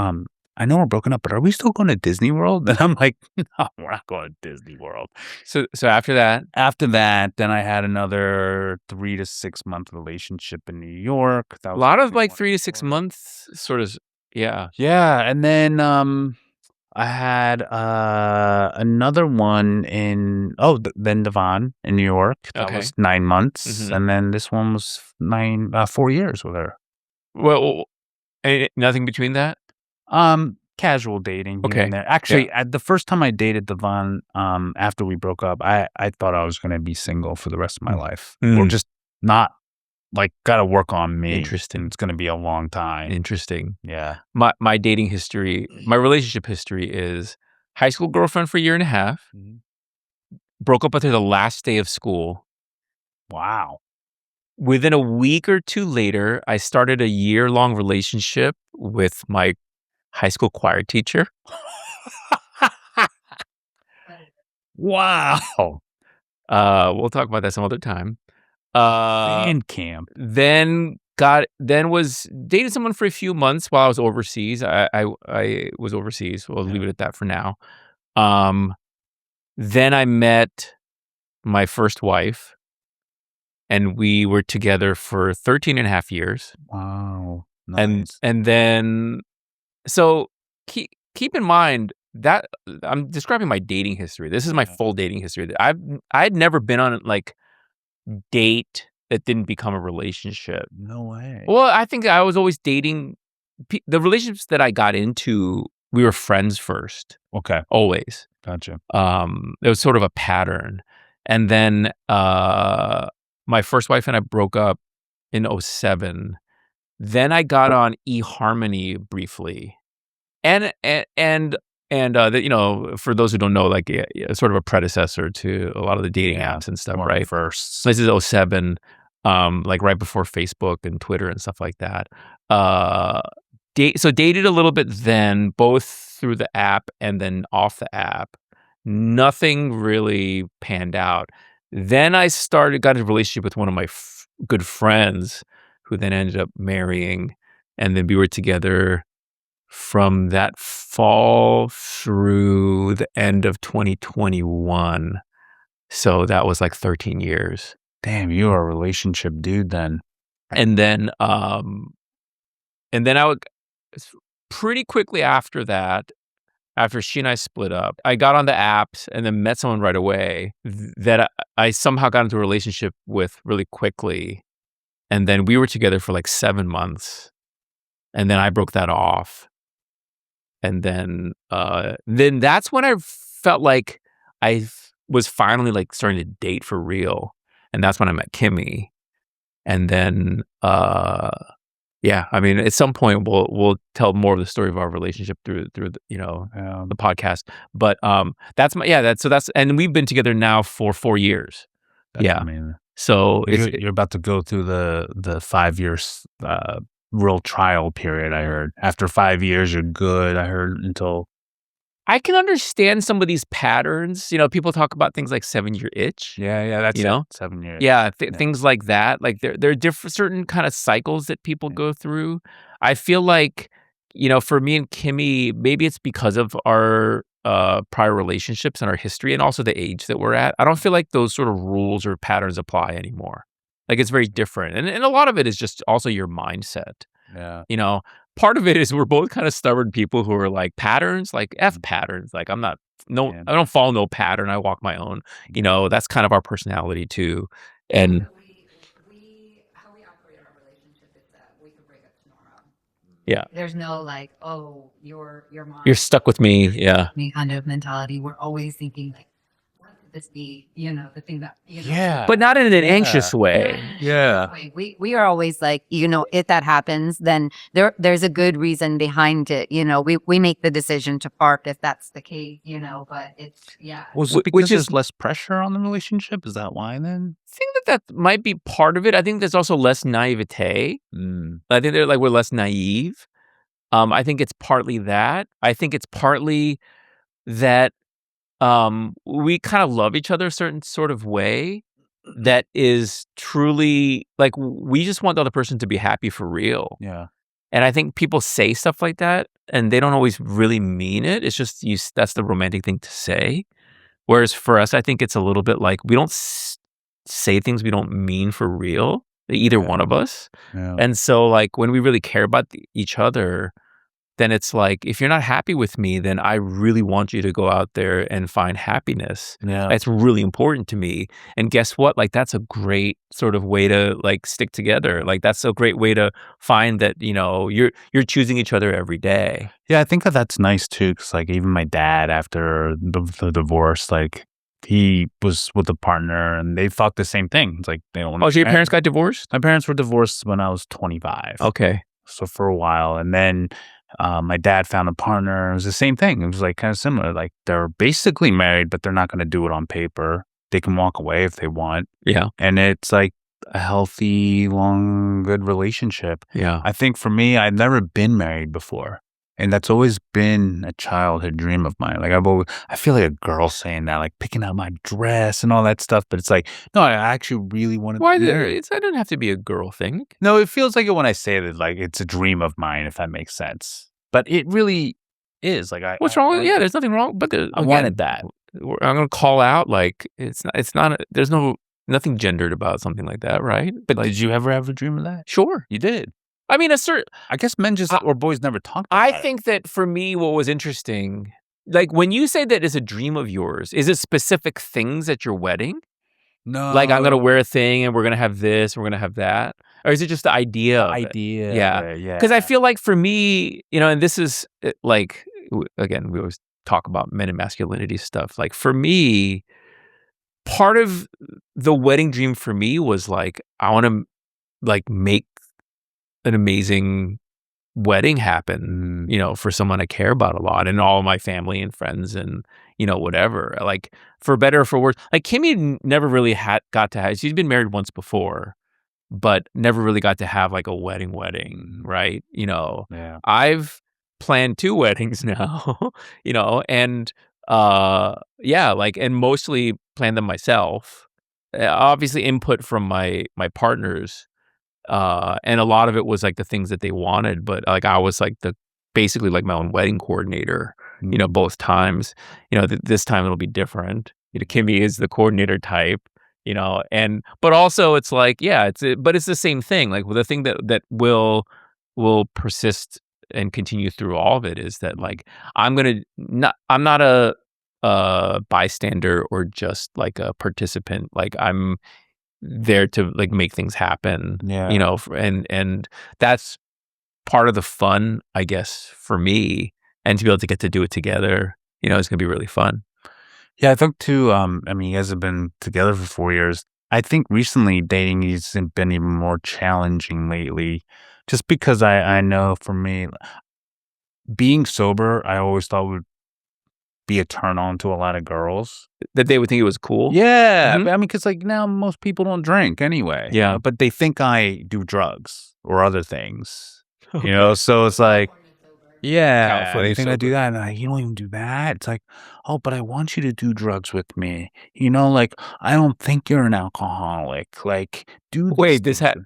I know we're broken up, but are we still going to Disney World? And I'm like, no, we're not going to Disney World. So after that? After that, then I had another 3 to 6 month relationship in New York. A lot of like 3 to 6 months sort of, yeah. Yeah. And then I had another one in, then Devon in New York. That was 9 months. Mm-hmm. And then this one was 4 years with her. Well, nothing between that? Casual dating. Okay. And there. Actually, the first time I dated Devon, after we broke up, I thought I was going to be single for the rest of my life, or just not like got to work on me. Interesting. It's going to be a long time. Interesting. Yeah. My dating history, my relationship history is high school girlfriend for a year and a half. Broke up with her the last day of school. Wow. Within a week or two later, I started a year-long relationship with my high school choir teacher. Wow. We'll talk about that some other time. Band camp. Then was dated someone for a few months while I was overseas. I was overseas. We'll leave it at that for now. Then I met my first wife, and we were together for 13 and a half years. Wow. Nice. And then, so keep in mind that I'm describing my dating history. This is my full dating history. I'd never been on like date that didn't become a relationship. No way. Well, I think I was always dating the relationships that I got into. We were friends first. Okay. Always. Gotcha. It was sort of a pattern. And then my first wife and I broke up in 2007. Then I got on eHarmony briefly. And you know, for those who don't know, like sort of a predecessor to a lot of the dating apps and stuff, right? First. This is 2007, like right before Facebook and Twitter and stuff like that. So dated a little bit then, both through the app and then off the app. Nothing really panned out. Then I got into a relationship with one of my good friends, who then ended up marrying, and then we were together from that fall through the end of 2021. So that was like 13 years. Damn, you are a relationship dude then. And then I would pretty quickly after that, after she and I split up, I got on the apps and then met someone right away that I somehow got into a relationship with really quickly. And then we were together for like 7 months. And then I broke that off. And then that's when I felt like I was finally like starting to date for real. And that's when I met Kimmy. And then, yeah, I mean, at some point we'll tell more of the story of our relationship through the, you know, the podcast. But and we've been together now for 4 years. That's amazing. So you're about to go through the 5 years real trial period. I heard after 5 years you're good. I heard until I can understand some of these patterns. You know, people talk about things like 7-year itch. Yeah, that's, you know, 7 years. Yeah, things like that. Like there are different certain kind of cycles that people go through. I feel like, you know, for me and Kimmy, maybe it's because of our prior relationships and our history, and also the age that we're at. I don't feel like those sort of rules or patterns apply anymore. Like it's very different, and a lot of it is just also your mindset. Yeah, you know. Part of it is we're both kind of stubborn people who are like patterns, like F patterns. Like I don't follow no pattern. I walk my own. You know, that's kind of our personality too. And Yeah. There's no like, oh, your mom. You're stuck with me. Yeah. Me kind of mentality. We're always thinking like, what could this be? The thing that But not in an anxious way. Yeah. We are always like, if that happens, then there's a good reason behind it. We make the decision to part if that's the case. But it's Was Wh- it because which is- there's less pressure on the relationship? Is that why then? I think that might be part of it. I think there's also less naivete. I think we're less naive. I think it's partly that. I think it's partly that we kind of love each other a certain sort of way that is truly like we just want the other person to be happy for real. Yeah. And I think people say stuff like that and they don't always really mean it. It's just that's the romantic thing to say. Whereas for us, I think it's a little bit like we don't say things we don't mean for real, either one of us. Yeah. And so like when we really care about each other, then it's like, if you're not happy with me, then I really want you to go out there and find happiness. Yeah. It's really important to me. And guess what? Like, that's a great sort of way to like stick together. Like, that's a great way to find that, you're choosing each other every day. Yeah, I think that's nice too, because like even my dad after the divorce, like he was with a partner and they thought the same thing. It's like they don't. Oh, so your parents got divorced? My parents were divorced when I was 25. Okay. So for a while, and then my dad found a partner. It was the same thing. It was like kind of similar. Like they're basically married, but they're not going to do it on paper. They can walk away if they want. Yeah. And it's like a healthy, long, good relationship. Yeah. I think for me, I've never been married before. And that's always been a childhood dream of mine. Like I feel like a girl saying that, like picking out my dress and all that stuff. But it's like, no, I actually really want to Why? be married. It doesn't have to be a girl thing. No, it feels like it when I say that, like it's a dream of mine, if that makes sense. But it really is. Like What's wrong with it? Yeah, there's nothing wrong. But I wanted that. I'm going to call out like it's not. There's nothing gendered about something like that, right? But like, did you ever have a dream of that? Sure. You did. I mean, I guess men just or boys never talked about I it. think that for me, what was interesting, like when you say that it's a dream of yours, is it specific things at your wedding? No. Like I'm going to wear a thing and we're going to have this and we're going to have that? Or is it just the idea of it? idea. Yeah. Yeah. Because I feel like for me, and this is like, again, we always talk about men and masculinity stuff. Like for me, part of the wedding dream for me was like, I want to like make an amazing wedding happen, for someone I care about a lot and all my family and friends and, whatever. Like for better or for worse, like Kimmy never really got to have, she's been married once before, but never really got to have like a wedding, right? Yeah. I've planned 2 weddings now, and and mostly planned them myself. Obviously input from my partners. And a lot of it was like the things that they wanted, but like I was like basically like my own wedding coordinator, both times. This time it'll be different. Kimmy is the coordinator type, but also it's like, but it's the same thing. Like the thing that will persist and continue through all of it is that like I'm not a bystander or just like a participant. Like I'm there to like make things happen, and that's part of the fun, I guess, for me, and to be able to get to do it together, it's gonna be really fun. Yeah, I think too. I mean, you guys have been together for 4 years. I think recently dating has been even more challenging lately, just because I know for me, being sober, I always thought would be a turn on to a lot of girls. That they would think it was cool. Yeah, Mhm. I mean, because like now most people don't drink anyway. Yeah. But they think I do drugs or other things. So it's like, yeah, California they think I do sober. that, and you don't even do that. It's like, oh, but I want you to do drugs with me. Like I don't think you're an alcoholic. Like, do Wait, these this things.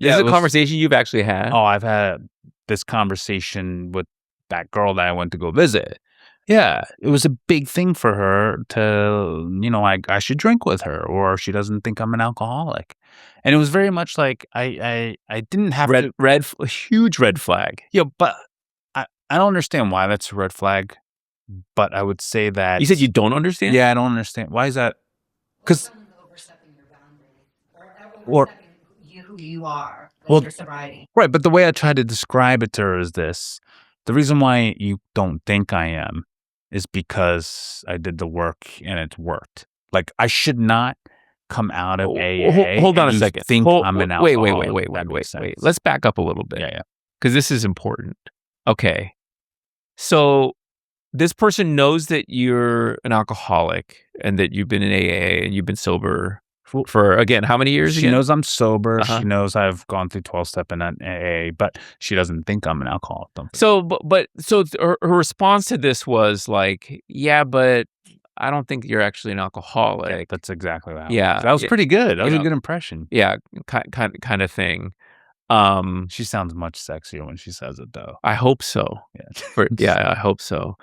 is it a was- conversation you've actually had? Oh, I've had this conversation with that girl that I went to go visit. Yeah, it was a big thing for her to, I should drink with her, or she doesn't think I'm an alcoholic. And it was very much like I didn't have to. Huge red flag. Yeah, but I don't understand why that's a red flag. But I would say that You said you don't understand? Yeah, I don't understand. Why is that? Because overstepping your boundary or who you are. Well, Your sobriety. Right, but the way I try to describe it to her is this. The reason why you don't think I am is because I did the work and it's worked. Like, I should not come out of AA Hold on and a you second. think I'm an Wait, alcoholic. if that makes wait. sense. Let's back up a little bit. Yeah. Because this is important. Okay. So this person knows that you're an alcoholic and that you've been in AA and you've been sober for again, how many years She again? knows I'm sober. Uh-huh. She knows I've gone through 12-step and AA, but she doesn't think I'm an alcoholic. So, her response to this was like, yeah, but I don't think you're actually an alcoholic. Yeah, that's exactly what happened. Yeah. That was pretty good. That was you a know. good impression. Yeah, kind of thing. She sounds much sexier when she says it, though. I hope so. Yeah. I hope so.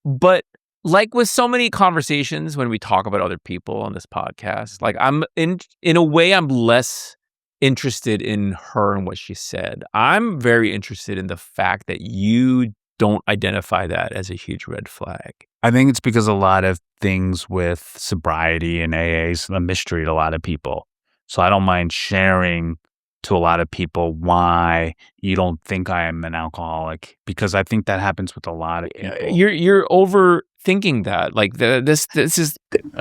But like with so many conversations when we talk about other people on this podcast, like I'm in a way I'm less interested in her and what she said. I'm very interested in the fact that you don't identify that as a huge red flag. I think it's because a lot of things with sobriety and AA is a mystery to a lot of people. So I don't mind sharing to a lot of people why you don't think I am an alcoholic, because I think that happens with a lot of people. You're overthinking that. Like this is.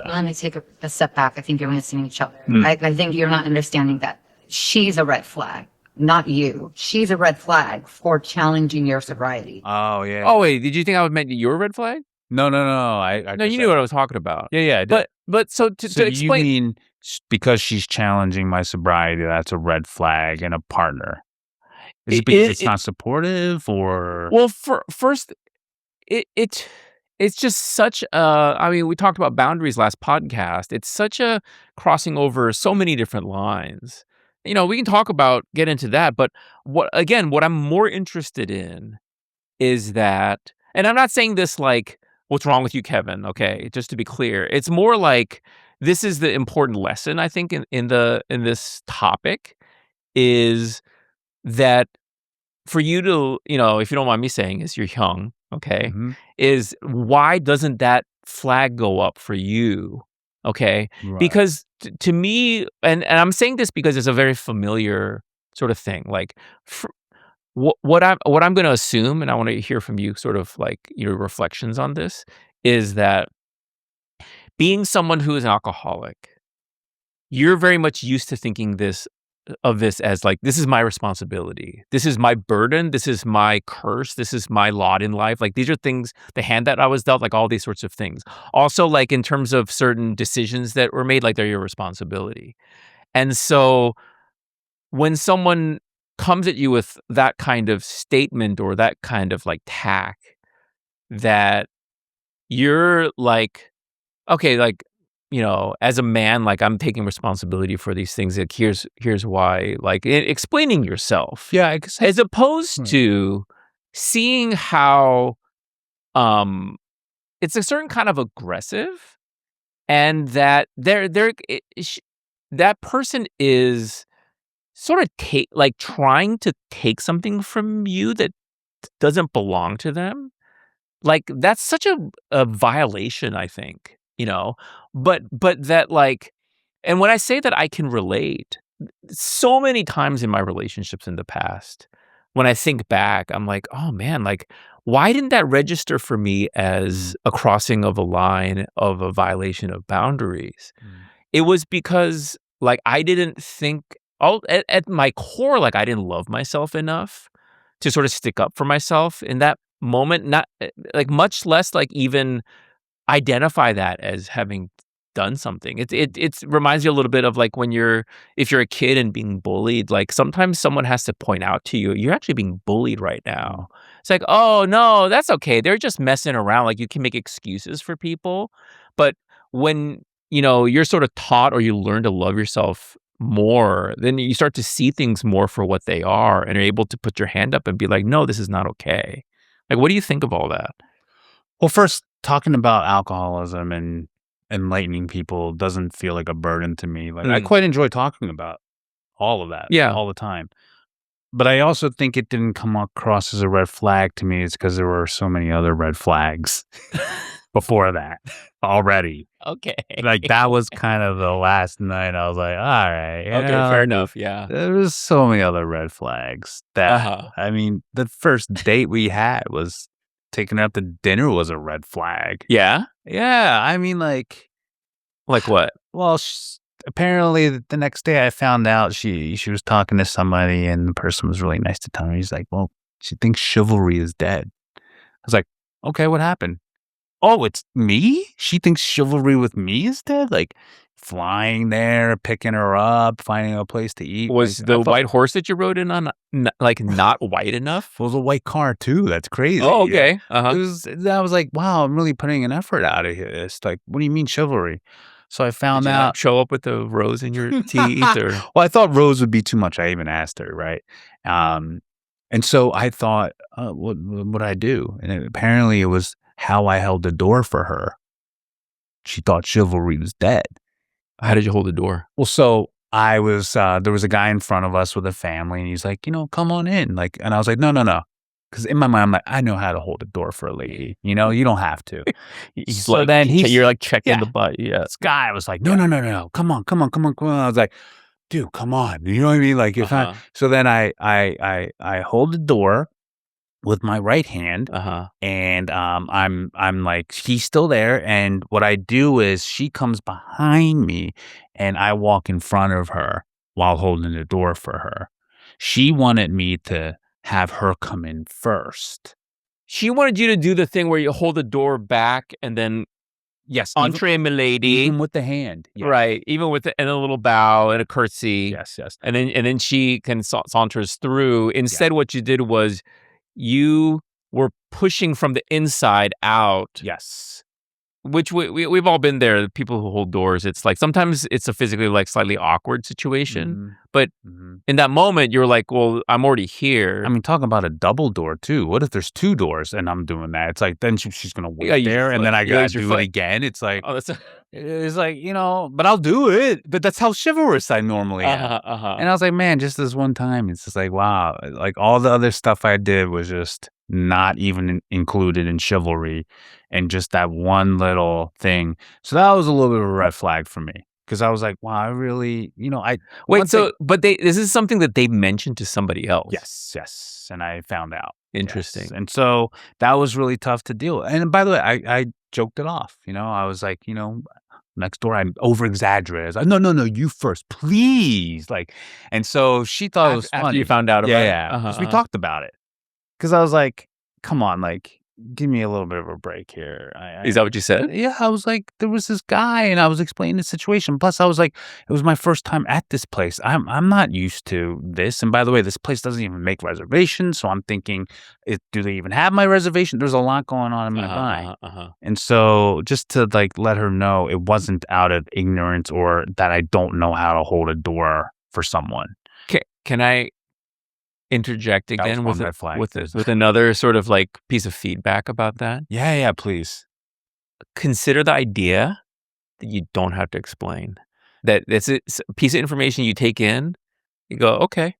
Let me take a step back. I think you're missing each other. I think you're not understanding that she's a red flag, not you. She's a red flag for challenging your sobriety. Oh, yeah. Oh, wait. Did you think I meant you're a red flag? No. No, you knew what I was talking about. Yeah, I did. But so to explain. You mean because she's challenging my sobriety, that's a red flag in a partner? Is it because it's not supportive, or? Well, first, it's just such a. I mean, we talked about boundaries last podcast. It's such a crossing over so many different lines. We can get into that. But what I'm more interested in is that, and I'm not saying this like, what's wrong with you, Kevin? Okay, just to be clear, it's more like this is the important lesson I think in this topic is that for you to, if you don't mind me saying, is you're young, okay, is why doesn't that flag go up for you? Okay, Right. Because to me, and I'm saying this because it's a very familiar sort of thing. Like, what I'm going to assume, and I want to hear from you, sort of like your reflections on this, is that being someone who is an alcoholic, you're very much used to thinking of this as like, this is my responsibility. This is my burden. This is my curse. This is my lot in life. Like, these are things, the hand that I was dealt, like all these sorts of things. Also, like in terms of certain decisions that were made, like they're your responsibility. And so when someone comes at you with that kind of statement or that kind of like tack, that you're like, okay, like, as a man, like I'm taking responsibility for these things. Like here's why, like explaining yourself. Yeah, as opposed to seeing how it's a certain kind of aggressive, and that that person is sort of trying to take something from you that doesn't belong to them. Like, that's such a violation, I think, but that, like, and when I say that, I can relate so many times in my relationships in the past. When I think back, I'm like, oh man, like, why didn't that register for me as a crossing of a line, of a violation of boundaries? It was because, like, I didn't think, at my core, like, I didn't love myself enough to sort of stick up for myself in that moment, not like, much less like even identify that as having done something. It reminds you a little bit of like if you're a kid and being bullied, like sometimes someone has to point out to you, you're actually being bullied right now. It's like, oh no, that's okay. They're just messing around. Like, you can make excuses for people. But when, you're sort of taught or you learn to love yourself more, then you start to see things more for what they are and are able to put your hand up and be like, no, this is not okay. Like, what do you think of all that? Well, first, talking about alcoholism and enlightening people doesn't feel like a burden to me. Like, I quite enjoy talking about all of that all the time. But I also think it didn't come across as a red flag to me. It's because there were so many other red flags. before that already. Okay. Like, that was kind of the last night. I was like, all right. Okay, fair enough. Yeah. There was so many other red flags that, Uh-huh. I mean, the first date we had was taking her out to dinner was a red flag. Yeah? Yeah, I mean, like what? well, apparently the next day I found out she was talking to somebody and the person was really nice to tell her. He's like, well, she thinks chivalry is dead. I was like, okay, what happened? Oh, it's me? She thinks chivalry with me is dead? Like, flying there, picking her up, finding a place to eat. Was Like, the white horse that you rode in on, not white enough? it was a white car too. That's crazy. Oh, Yeah. okay. Uh-huh. I was like, wow, I'm really putting an effort out of this. Like, what do you mean chivalry? So I found Did you not out. show up with the rose in your teeth or? Well, I thought rose would be too much. I even asked her, right? And so I thought, what would I do? And apparently it was how I held the door for her. She thought chivalry was dead. How did you hold the door? Well, so I was, there was a guy in front of us with a family and he's like, come on in. Like, and I was like, no. Cause in my mind, I'm like, I know how to hold a door for a lady. You don't have to. He's So like, then you're like checking yeah. the butt. Yeah. This guy was like, no. Come on. I was like, dude, come on. You know what I mean? Like Uh-huh. so then I hold the door with my right hand Uh-huh. and I'm like, she's still there. And what I do is she comes behind me and I walk in front of her while holding the door for her. She wanted me to have her come in first. She wanted you to do the thing where you hold the door back and then Yes. entree milady. Even with the hand. Yes. Right. Even with and a little bow and a curtsy. Yes. And then she can saunters through. Instead, what you did was you were pushing from the inside out. Yes. Which we've all been there. The people who hold doors, it's like sometimes it's a physically like slightly awkward situation. But in that moment, you're like, well, I'm already here. I mean, talking about a double door too. What if there's two doors and I'm doing that? It's like then she's gonna wait there, and then I gotta do it again. It's like, it's like but I'll do it. But that's how chivalrous I normally am. And I was like, man, just this one time, it's just like, wow, like all the other stuff I did was just not even included in chivalry, and just that one little thing. So that was a little bit of a red flag for me. Because I was like, wow, I really, I wait. So, but this is something that they mentioned to somebody else. Yes, and I found out. Interesting. Yes. And so that was really tough to deal with. And by the way, I joked it off. I was like, next door, I'm over exaggerated. Like, no, you first, please. Like, and so she thought it was funny. After you found out about it. Yeah. Because we talked about it. Because I was like, come on, like, give me a little bit of a break here. Is that what you said? Yeah, I was like, there was this guy, and I was explaining the situation. Plus, I was like, it was my first time at this place. I'm not used to this. And by the way, this place doesn't even make reservations. So I'm thinking, do they even have my reservation? There's a lot going on in my mind. And so just to like let her know, it wasn't out of ignorance or that I don't know how to hold a door for someone. Can I interject again with another sort of like piece of feedback about that? Yeah, please. Consider the idea that you don't have to explain. That it's a piece of information you take in, you go, okay,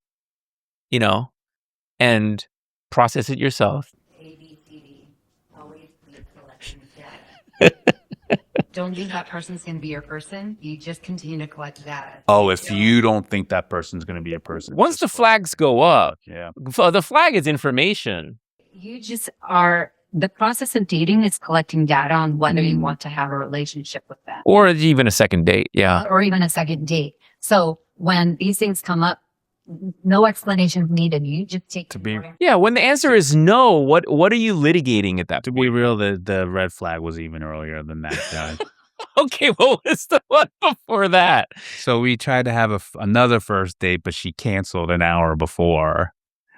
and process it yourself. Don't think that person's going to be your person. You just continue to collect data. Oh, if you don't think that person's going to be a person. Once the flags go up, yeah, the flag is information. You just are, the process of dating is collecting data on whether you want to have a relationship with them. Or even a second date, yeah. Or even a second date. So when these things come up, no explanation needed. You just take to be. Yeah, when the answer is no, what are you litigating at that point? To be real, the red flag was even earlier than that, guys. Okay, what was the one before that? So we tried to have another first date, but she canceled an hour before.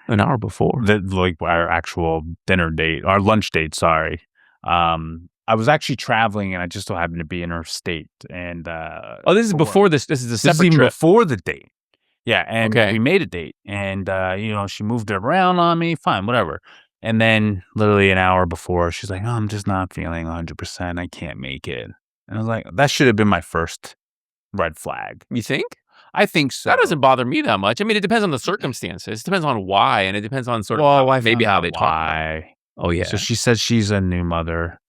An hour before? Like our actual dinner date, our lunch date, sorry. I was actually traveling and I just so happened to be in her state. And this is before this. This is a separate trip. Before the date. Yeah, and we made a date, and she moved it around on me. Fine, whatever. And then, literally an hour before, she's like, "Oh, I'm just not feeling 100%. I can't make it." And I was like, "That should have been my first red flag." You think? I think so. That doesn't bother me that much. I mean, it depends on the circumstances. It depends on why, and it depends on sort of maybe how they talk. Why? Oh yeah. So she says she's a new mother.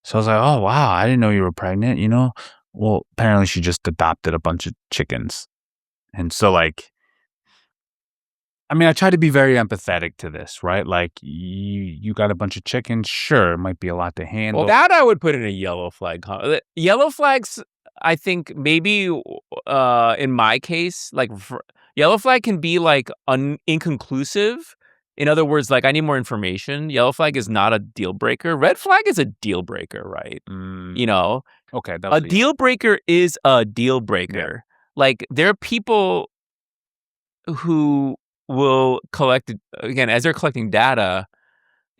So I was like, oh, wow, I didn't know you were pregnant, Well, apparently she just adopted a bunch of chickens. And so, like, I mean, I try to be very empathetic to this, right? Like, you got a bunch of chickens. Sure, it might be a lot to handle. Well, that I would put in a yellow flag. Yellow flags, I think maybe in my case, like yellow flag can be like inconclusive. In other words, like I need more information. Yellow flag is not a deal breaker. Red flag is a deal breaker, right? Okay, that A was deal breaker is a deal breaker. Like there are people who will collect, again, as they're collecting data,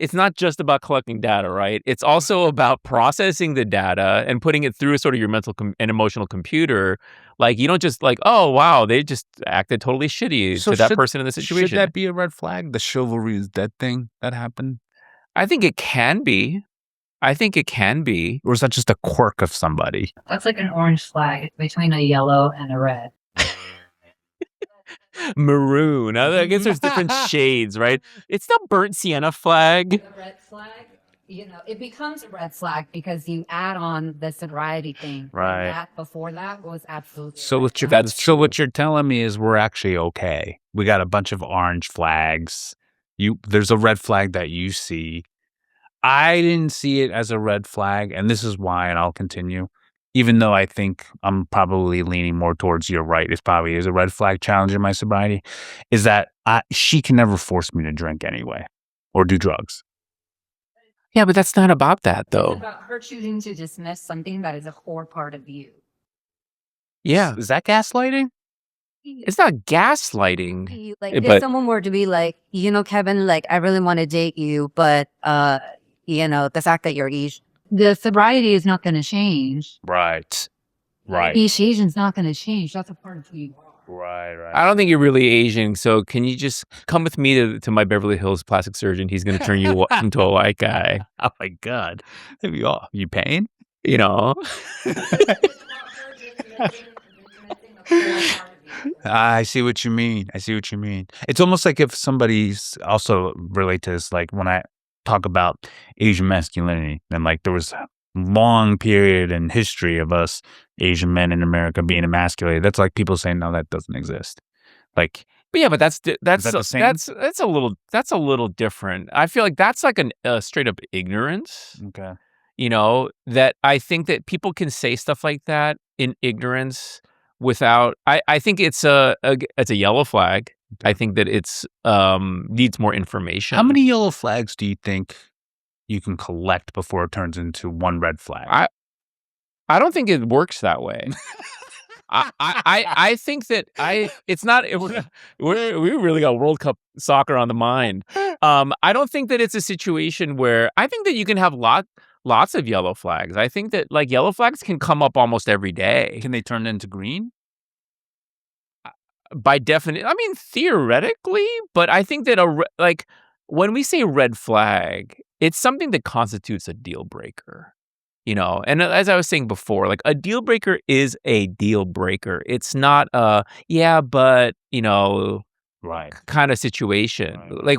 it's not just about collecting data, right? It's also about processing the data and putting it through sort of your mental and emotional computer. Like you don't just like, oh wow, they just acted totally shitty to that person in the situation. Should that be a red flag? The chivalry is dead thing that happened? I think it can be. I think it can be. Or is that just a quirk of somebody? That's like an orange flag between a yellow and a red. Maroon. I guess there's different shades, right? It's the burnt sienna flag. The red flag, it becomes a red flag because you add on the sobriety thing. Right. That before that was absolutely. So what you're telling me is we're actually okay. We got a bunch of orange flags. There's a red flag that you see. I didn't see it as a red flag, and this is why, and I'll continue. Even though I think I'm probably leaning more towards you're right, it probably is a red flag challenge in my sobriety, is that she can never force me to drink anyway or do drugs. Yeah, but that's not about that, though. It's about her choosing to dismiss something that is a core part of you. Yeah. Is that gaslighting? It's not gaslighting. Like, if someone were to be like, Kevin, like, I really want to date you, but, the fact that you're Asian, the sobriety is not going to change. Right. East Asian's not going to change. That's a part of who you are. Right. I don't think you're really Asian, so can you just come with me to my Beverly Hills plastic surgeon? He's going to turn you into a white guy. Oh my God. You paying? I see what you mean. It's almost like if somebody's also relate to this, like when I talk about Asian masculinity, and like there was a long period in history of us Asian men in America being emasculated. That's like people saying, no, that doesn't exist. Like, but yeah, but that's the same? that's a little different. I feel like that's like a straight up ignorance. Okay. That I think that people can say stuff like that in ignorance without. I think it's a yellow flag. Okay. I think that it's needs more information. How many yellow flags do you think you can collect before it turns into one red flag? I don't think it works that way. I think that it's not. We really got World Cup soccer on the mind. I don't think that it's a situation where I think that you can have lots of yellow flags. I think that like yellow flags can come up almost every day. Can they turn into green? By definition, I mean theoretically, but I think that like when we say red flag, it's something that constitutes a deal breaker. And as I was saying before, like a deal breaker is a deal breaker. It's not but right kind of situation. Right. Like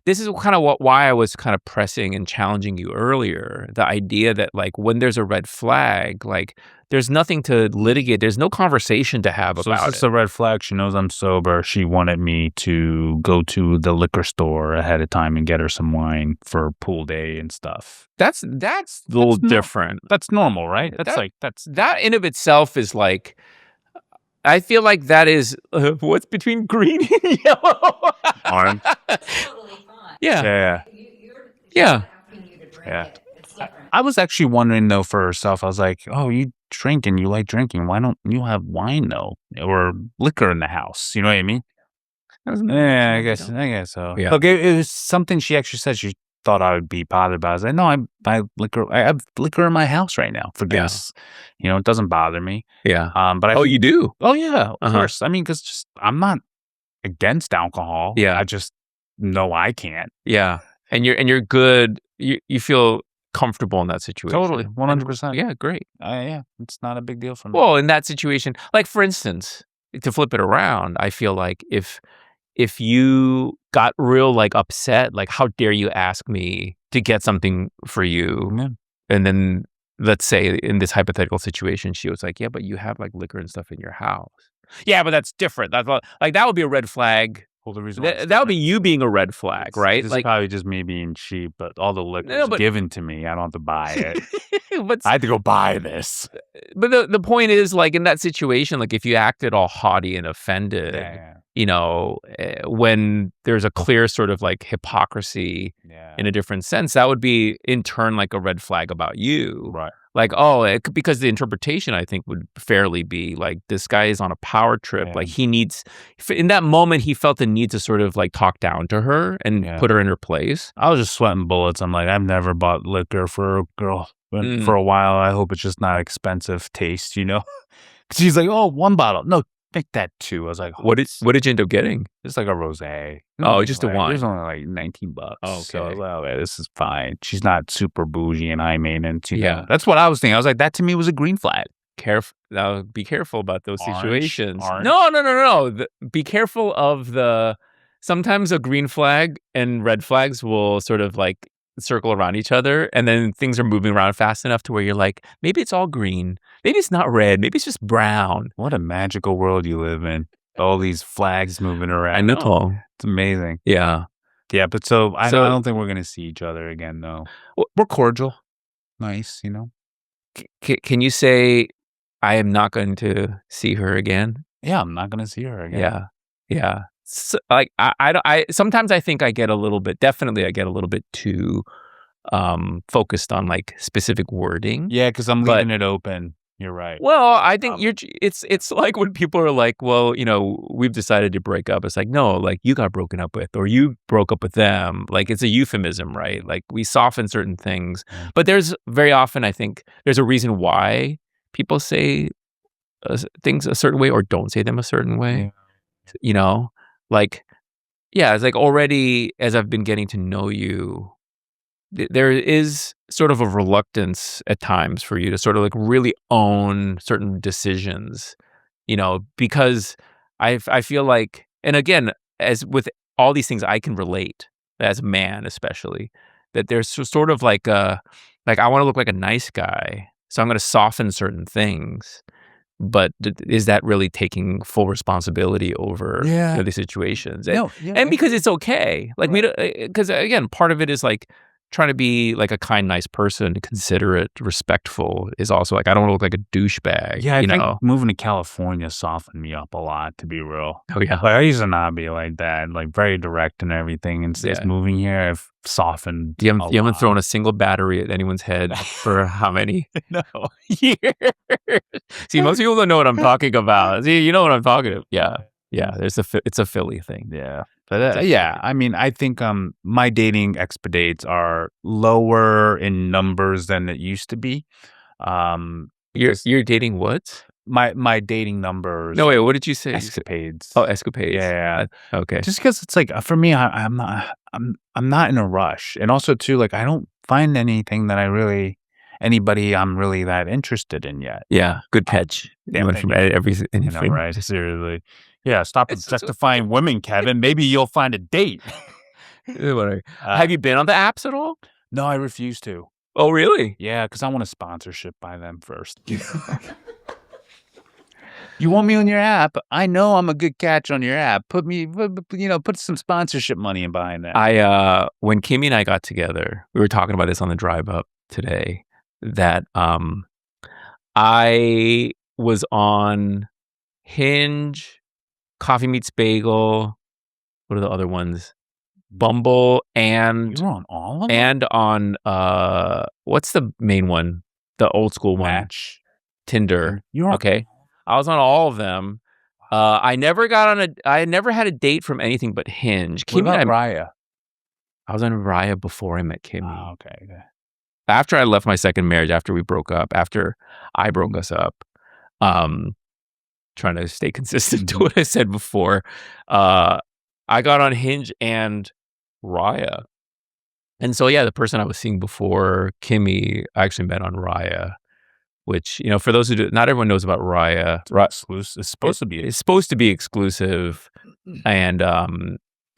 this is kind of why I was kind of pressing and challenging you earlier. The idea that like when there's a red flag, like there's nothing to litigate. There's no conversation to have about it. So it's a red flag. She knows I'm sober. She wanted me to go to the liquor store ahead of time and get her some wine for pool day and stuff. That's a little different. That's normal, right? That in of itself is like, I feel like that is what's between green and yellow. Orange. Totally fine. Yeah. Yeah. I was actually wondering though for herself. I was like, "Oh, you drink and you like drinking. Why don't you have wine though, or liquor in the house?" You know what I mean? Yeah, I guess so. Yeah. Look, it was something she actually said she thought I would be bothered by. I was like, "No, I buy liquor. I have liquor in my house right now for guests. It doesn't bother me." Yeah. But you do? Oh yeah, of course. I mean, because I'm not against alcohol. Yeah. I just know I can't. Yeah. And you're good. You feel comfortable in that situation. Totally, 100%. Yeah, great. Yeah, it's not a big deal for me. Well, in that situation, like for instance, to flip it around, I feel like if you got real like upset, like how dare you ask me to get something for you? Yeah. and then let's say in this hypothetical situation, she was like, "Yeah, but you have like liquor and stuff in your house." Yeah, but that's different. That's like that would be a red flag. Well, the reason why it's That would be different- you being a red flag, right? This is Like, probably just me being cheap, but all the liquor No, is but- given to me. I don't have to buy it. but I had to go buy this. the point is, like, in that situation, like if you acted all haughty and offended, Yeah. you know, when there's a clear sort of like hypocrisy Yeah. in a different sense, that would be in turn like a red flag about you. Right. Like, because the interpretation, I think, would fairly be like, this guy is on a power trip. Yeah. Like, he needs, in that moment, he felt the need to sort of like talk down to her and Yeah. put her in her place. I was just sweating bullets. I'm like, I've never bought liquor for a girl for a while. I hope it's just not expensive taste, you know? She's like, oh, 1 bottle. No, make that 2. I was like, What did you end up getting? It's like a rosé. Oh, just a Like, wine. It was only like $19. Oh, So I was okay. like, okay, this is fine. She's not super bougie and high maintenance. You Yeah. know? That's what I was thinking. I was like, that to me was a green flag. Now, be careful about those Orange? situations. Orange? No. Be careful of sometimes a green flag and red flags will sort of like circle around each other, and then things are moving around fast enough to where you're like, maybe it's all green, maybe it's not red, maybe it's just brown. What a magical world you live in. All these flags moving around. I know. It's amazing. Yeah. Yeah, but so I don't think we're going to see each other again, though. We're cordial. Nice, you know? Can you say, I am not going to see her again? Yeah, I'm not going to see her again. Yeah. So, like, I sometimes I think I get a little bit too focused on like specific wording. Yeah, because I'm leaving it open. You're right. Well, I think it's like when people are like, well, you know, we've decided to break up. It's like, no, like you got broken up with, or you broke up with them. Like, it's a euphemism, right? Like, we soften certain things, but there's very often, I think, there's a reason why people say things a certain way or don't say them a certain way. Yeah. You know, like, yeah, it's like already as I've been getting to know you, there is sort of a reluctance at times for you to sort of like really own certain decisions, you know, because I feel like, and again, as with all these things, I can relate as a man, especially, that there's sort of like I want to look like a nice guy, so I'm going to soften certain things. But is that really taking full responsibility over the situations? And because it's okay. Like, we don't, because again, part of it is like trying to be like a kind, nice person, considerate, respectful is also like, I don't want to look like a douchebag. Yeah, I think know? moving to California softened me up a lot, to be real. Oh, yeah. Like, I used to not be like that, like very direct and everything. And since moving here, I've softened. You haven't thrown a single battery at anyone's head for how many years? See, most people don't know what I'm talking about. See, you know what I'm talking about. Yeah. It's a Philly thing. Yeah. But I mean, I think my dating expedites are lower in numbers than it used to be. You're dating what? My dating numbers. No, wait, what did you say? Escapades. Oh, escapades. Yeah. Okay. Just because it's like, for me, I'm not in a rush, and also too, like, I don't find anybody I'm really that interested in yet. Yeah, good catch. Yeah, went from everything, you know, right? Seriously. Yeah, stop objectifying women, Kevin. Maybe you'll find a date. Whatever. Have you been on the apps at all? No, I refuse to. Oh, really? Yeah, because I want a sponsorship by them first. You want me on your app? I know I'm a good catch on your app. Put some sponsorship money in behind that. When Kimmy and I got together, we were talking about this on the drive up today, that I was on Hinge, Coffee Meets Bagel. What are the other ones? Bumble, and you're on all of them? And on what's the main one? The old school Match. one. Tinder. You're okay. I was on all of them. I never had a date from anything but Hinge. What about Raya? I was on Raya before I met Kimmy. Oh, okay. After I left my second marriage, after we broke up, after I broke us up, trying to stay consistent to what I said before, I got on Hinge and Raya. And so, yeah, the person I was seeing before Kimmy, I actually met on Raya, which, you know, for those who do, not everyone knows about Raya. It's supposed to be. It's supposed to be exclusive. And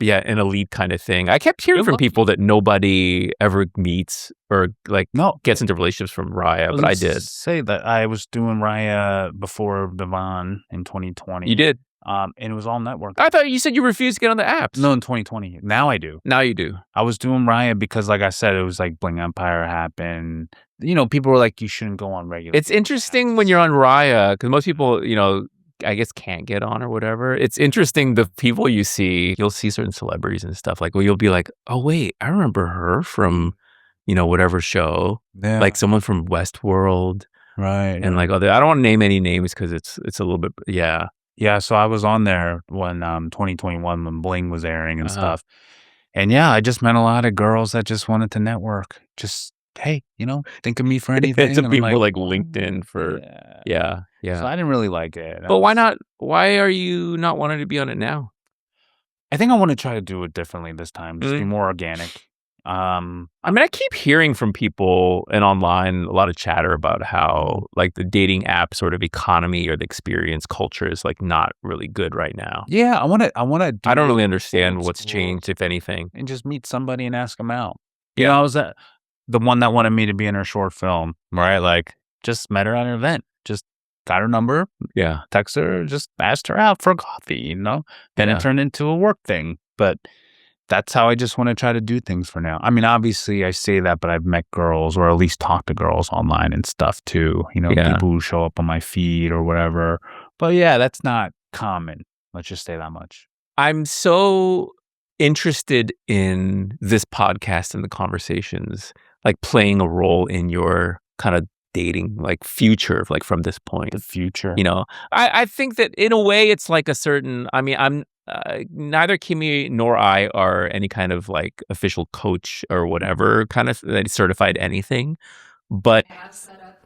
an elite kind of thing. I kept hearing You're from lucky. people that nobody ever meets or like No. gets into relationships from Raya, but I did. Say that I was doing Raya before Devon in 2020. You did? And it was all network. I thought you said you refused to get on the apps. No, in 2020. Now I do. Now you do. I was doing Raya because, like I said, it was like Bling Empire happened. You know, people were like, you shouldn't go on regular. It's interesting when you're on Raya, because most people, I guess can't get on or whatever. It's interesting the people you see. You'll see certain celebrities and stuff like, well, you'll be like, oh wait, I remember her from, whatever show, like someone from Westworld, right? And like other. I don't want to name any names because it's a little bit, yeah. Yeah, so I was on there when 2021 when Bling was airing and stuff. And yeah, I just met a lot of girls that just wanted to network. Just, hey, think of me for anything. Some And I'm people like "Well, LinkedIn for, yeah. So I didn't really like it. But why not? Why are you not wanting to be on it now? I think I want to try to do it differently this time. Just be more organic. I mean, I keep hearing from people and online a lot of chatter about how like the dating app sort of economy or the experience culture is like not really good right now. Yeah, I want to. I don't really understand what's changed, if anything. And just meet somebody and ask them out. Yeah. I was the one that wanted me to be in her short film, right? Like, just met her at an event, just got her number, text her, just asked her out for coffee, Then it turned into a work thing, but. That's how I just want to try to do things for now. I mean, obviously I say that, but I've met girls or at least talked to girls online and stuff too. People who show up on my feed or whatever. But yeah, that's not common. Let's just say that much. I'm so interested in this podcast and the conversations, like playing a role in your kind of dating, like future, like from this point. The future. I think that in a way it's like a certain, I mean, I'm, neither Kimmy nor I are any kind of like official coach or whatever kind of certified anything, but I have set up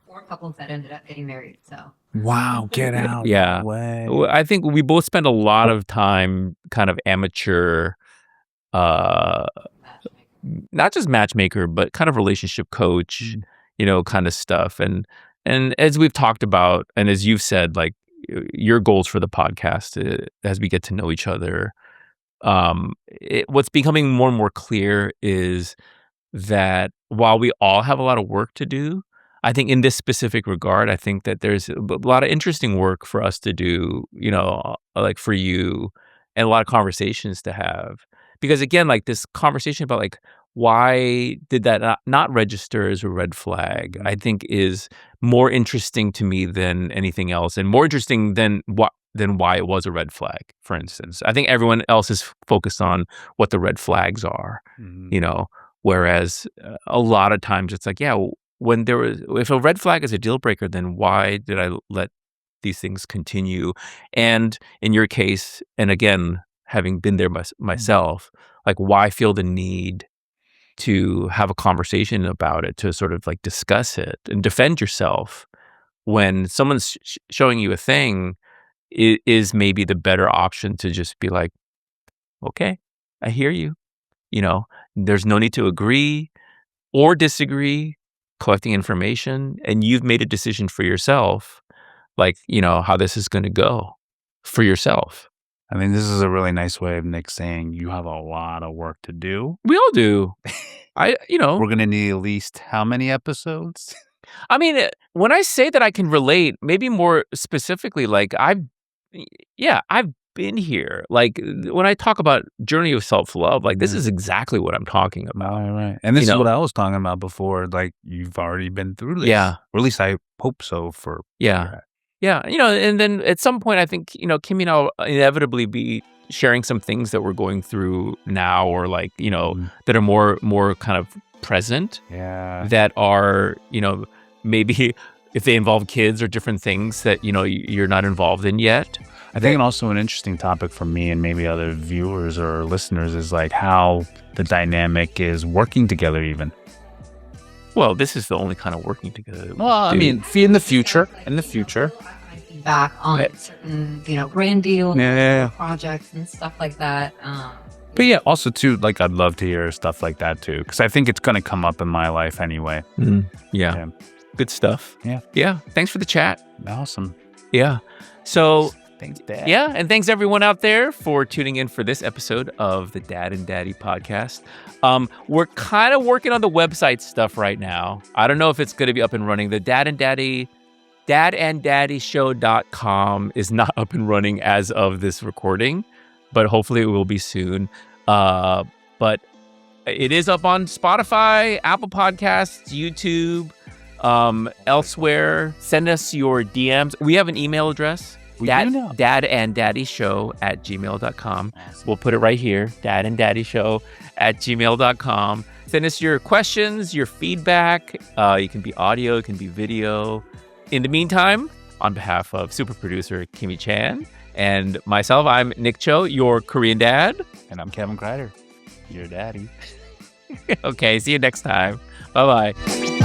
4 couples that ended up getting married. So wow, get out! Yeah, no way. I think we both spend a lot of time kind of amateur, not just matchmaker, but kind of relationship coach, kind of stuff, and as we've talked about, and as you've said, like. Your goals for the podcast as we get to know each other. What's becoming more and more clear is that while we all have a lot of work to do, I think in this specific regard, I think that there's a lot of interesting work for us to do, like for you, and a lot of conversations to have. Because again, like this conversation about like, why did that not register as a red flag, I think is more interesting to me than anything else, and more interesting than why it was a red flag, for instance. I think everyone else is focused on what the red flags are, whereas a lot of times it's like, if a red flag is a deal breaker, then why did I let these things continue? And in your case, and again, having been there myself, like why feel the need to have a conversation about it, to sort of like discuss it and defend yourself when someone's showing you a thing is maybe the better option to just be like, okay, I hear you. There's no need to agree or disagree, collecting information, and you've made a decision for yourself, like, how this is going to go for yourself. I mean, this is a really nice way of Nick saying you have a lot of work to do. We all do. We're going to need at least how many episodes? I mean, when I say that I can relate, maybe more specifically, like I've been here. Like when I talk about journey of self-love, like this is exactly what I'm talking about. Right. And this is what I was talking about before. Like you've already been through this. Yeah. Or at least I hope so for. Yeah. Yeah, and then at some point, I think, Kimmy and I will inevitably be sharing some things that we're going through now, or like, that are more kind of present. Yeah. That are, maybe if they involve kids or different things that, you're not involved in yet. I think also an interesting topic for me and maybe other viewers or listeners is like how the dynamic is working together even. Well, this is the only kind of working together. Well, I mean, in the future. Back on certain, brand deals, projects and stuff like that. But yeah, also too, like I'd love to hear stuff like that too, because I think it's going to come up in my life anyway. Yeah. Good stuff. Yeah. Yeah. Thanks for the chat. Awesome. Yeah. So Thanks, Dad. Yeah, and thanks everyone out there for tuning in for this episode of the Dad and Daddy podcast. We're kind of working on the website stuff right now. I don't know if it's going to be up and running. The dadanddaddy.com is not up and running as of this recording, but hopefully it will be soon. But it is up on Spotify, Apple Podcasts, YouTube, elsewhere. Send us your DMs. We have an email address. dadanddaddy@gmail.com. Awesome. We'll put it right here, dadanddaddy@gmail.com. Send us your questions, your feedback. It can be audio, it can be video. In the meantime, on behalf of super producer Kimmy Chan and myself, I'm Nick Cho, your Korean dad. And I'm Kevin Kreider, your daddy. Okay, see you next time. Bye-bye.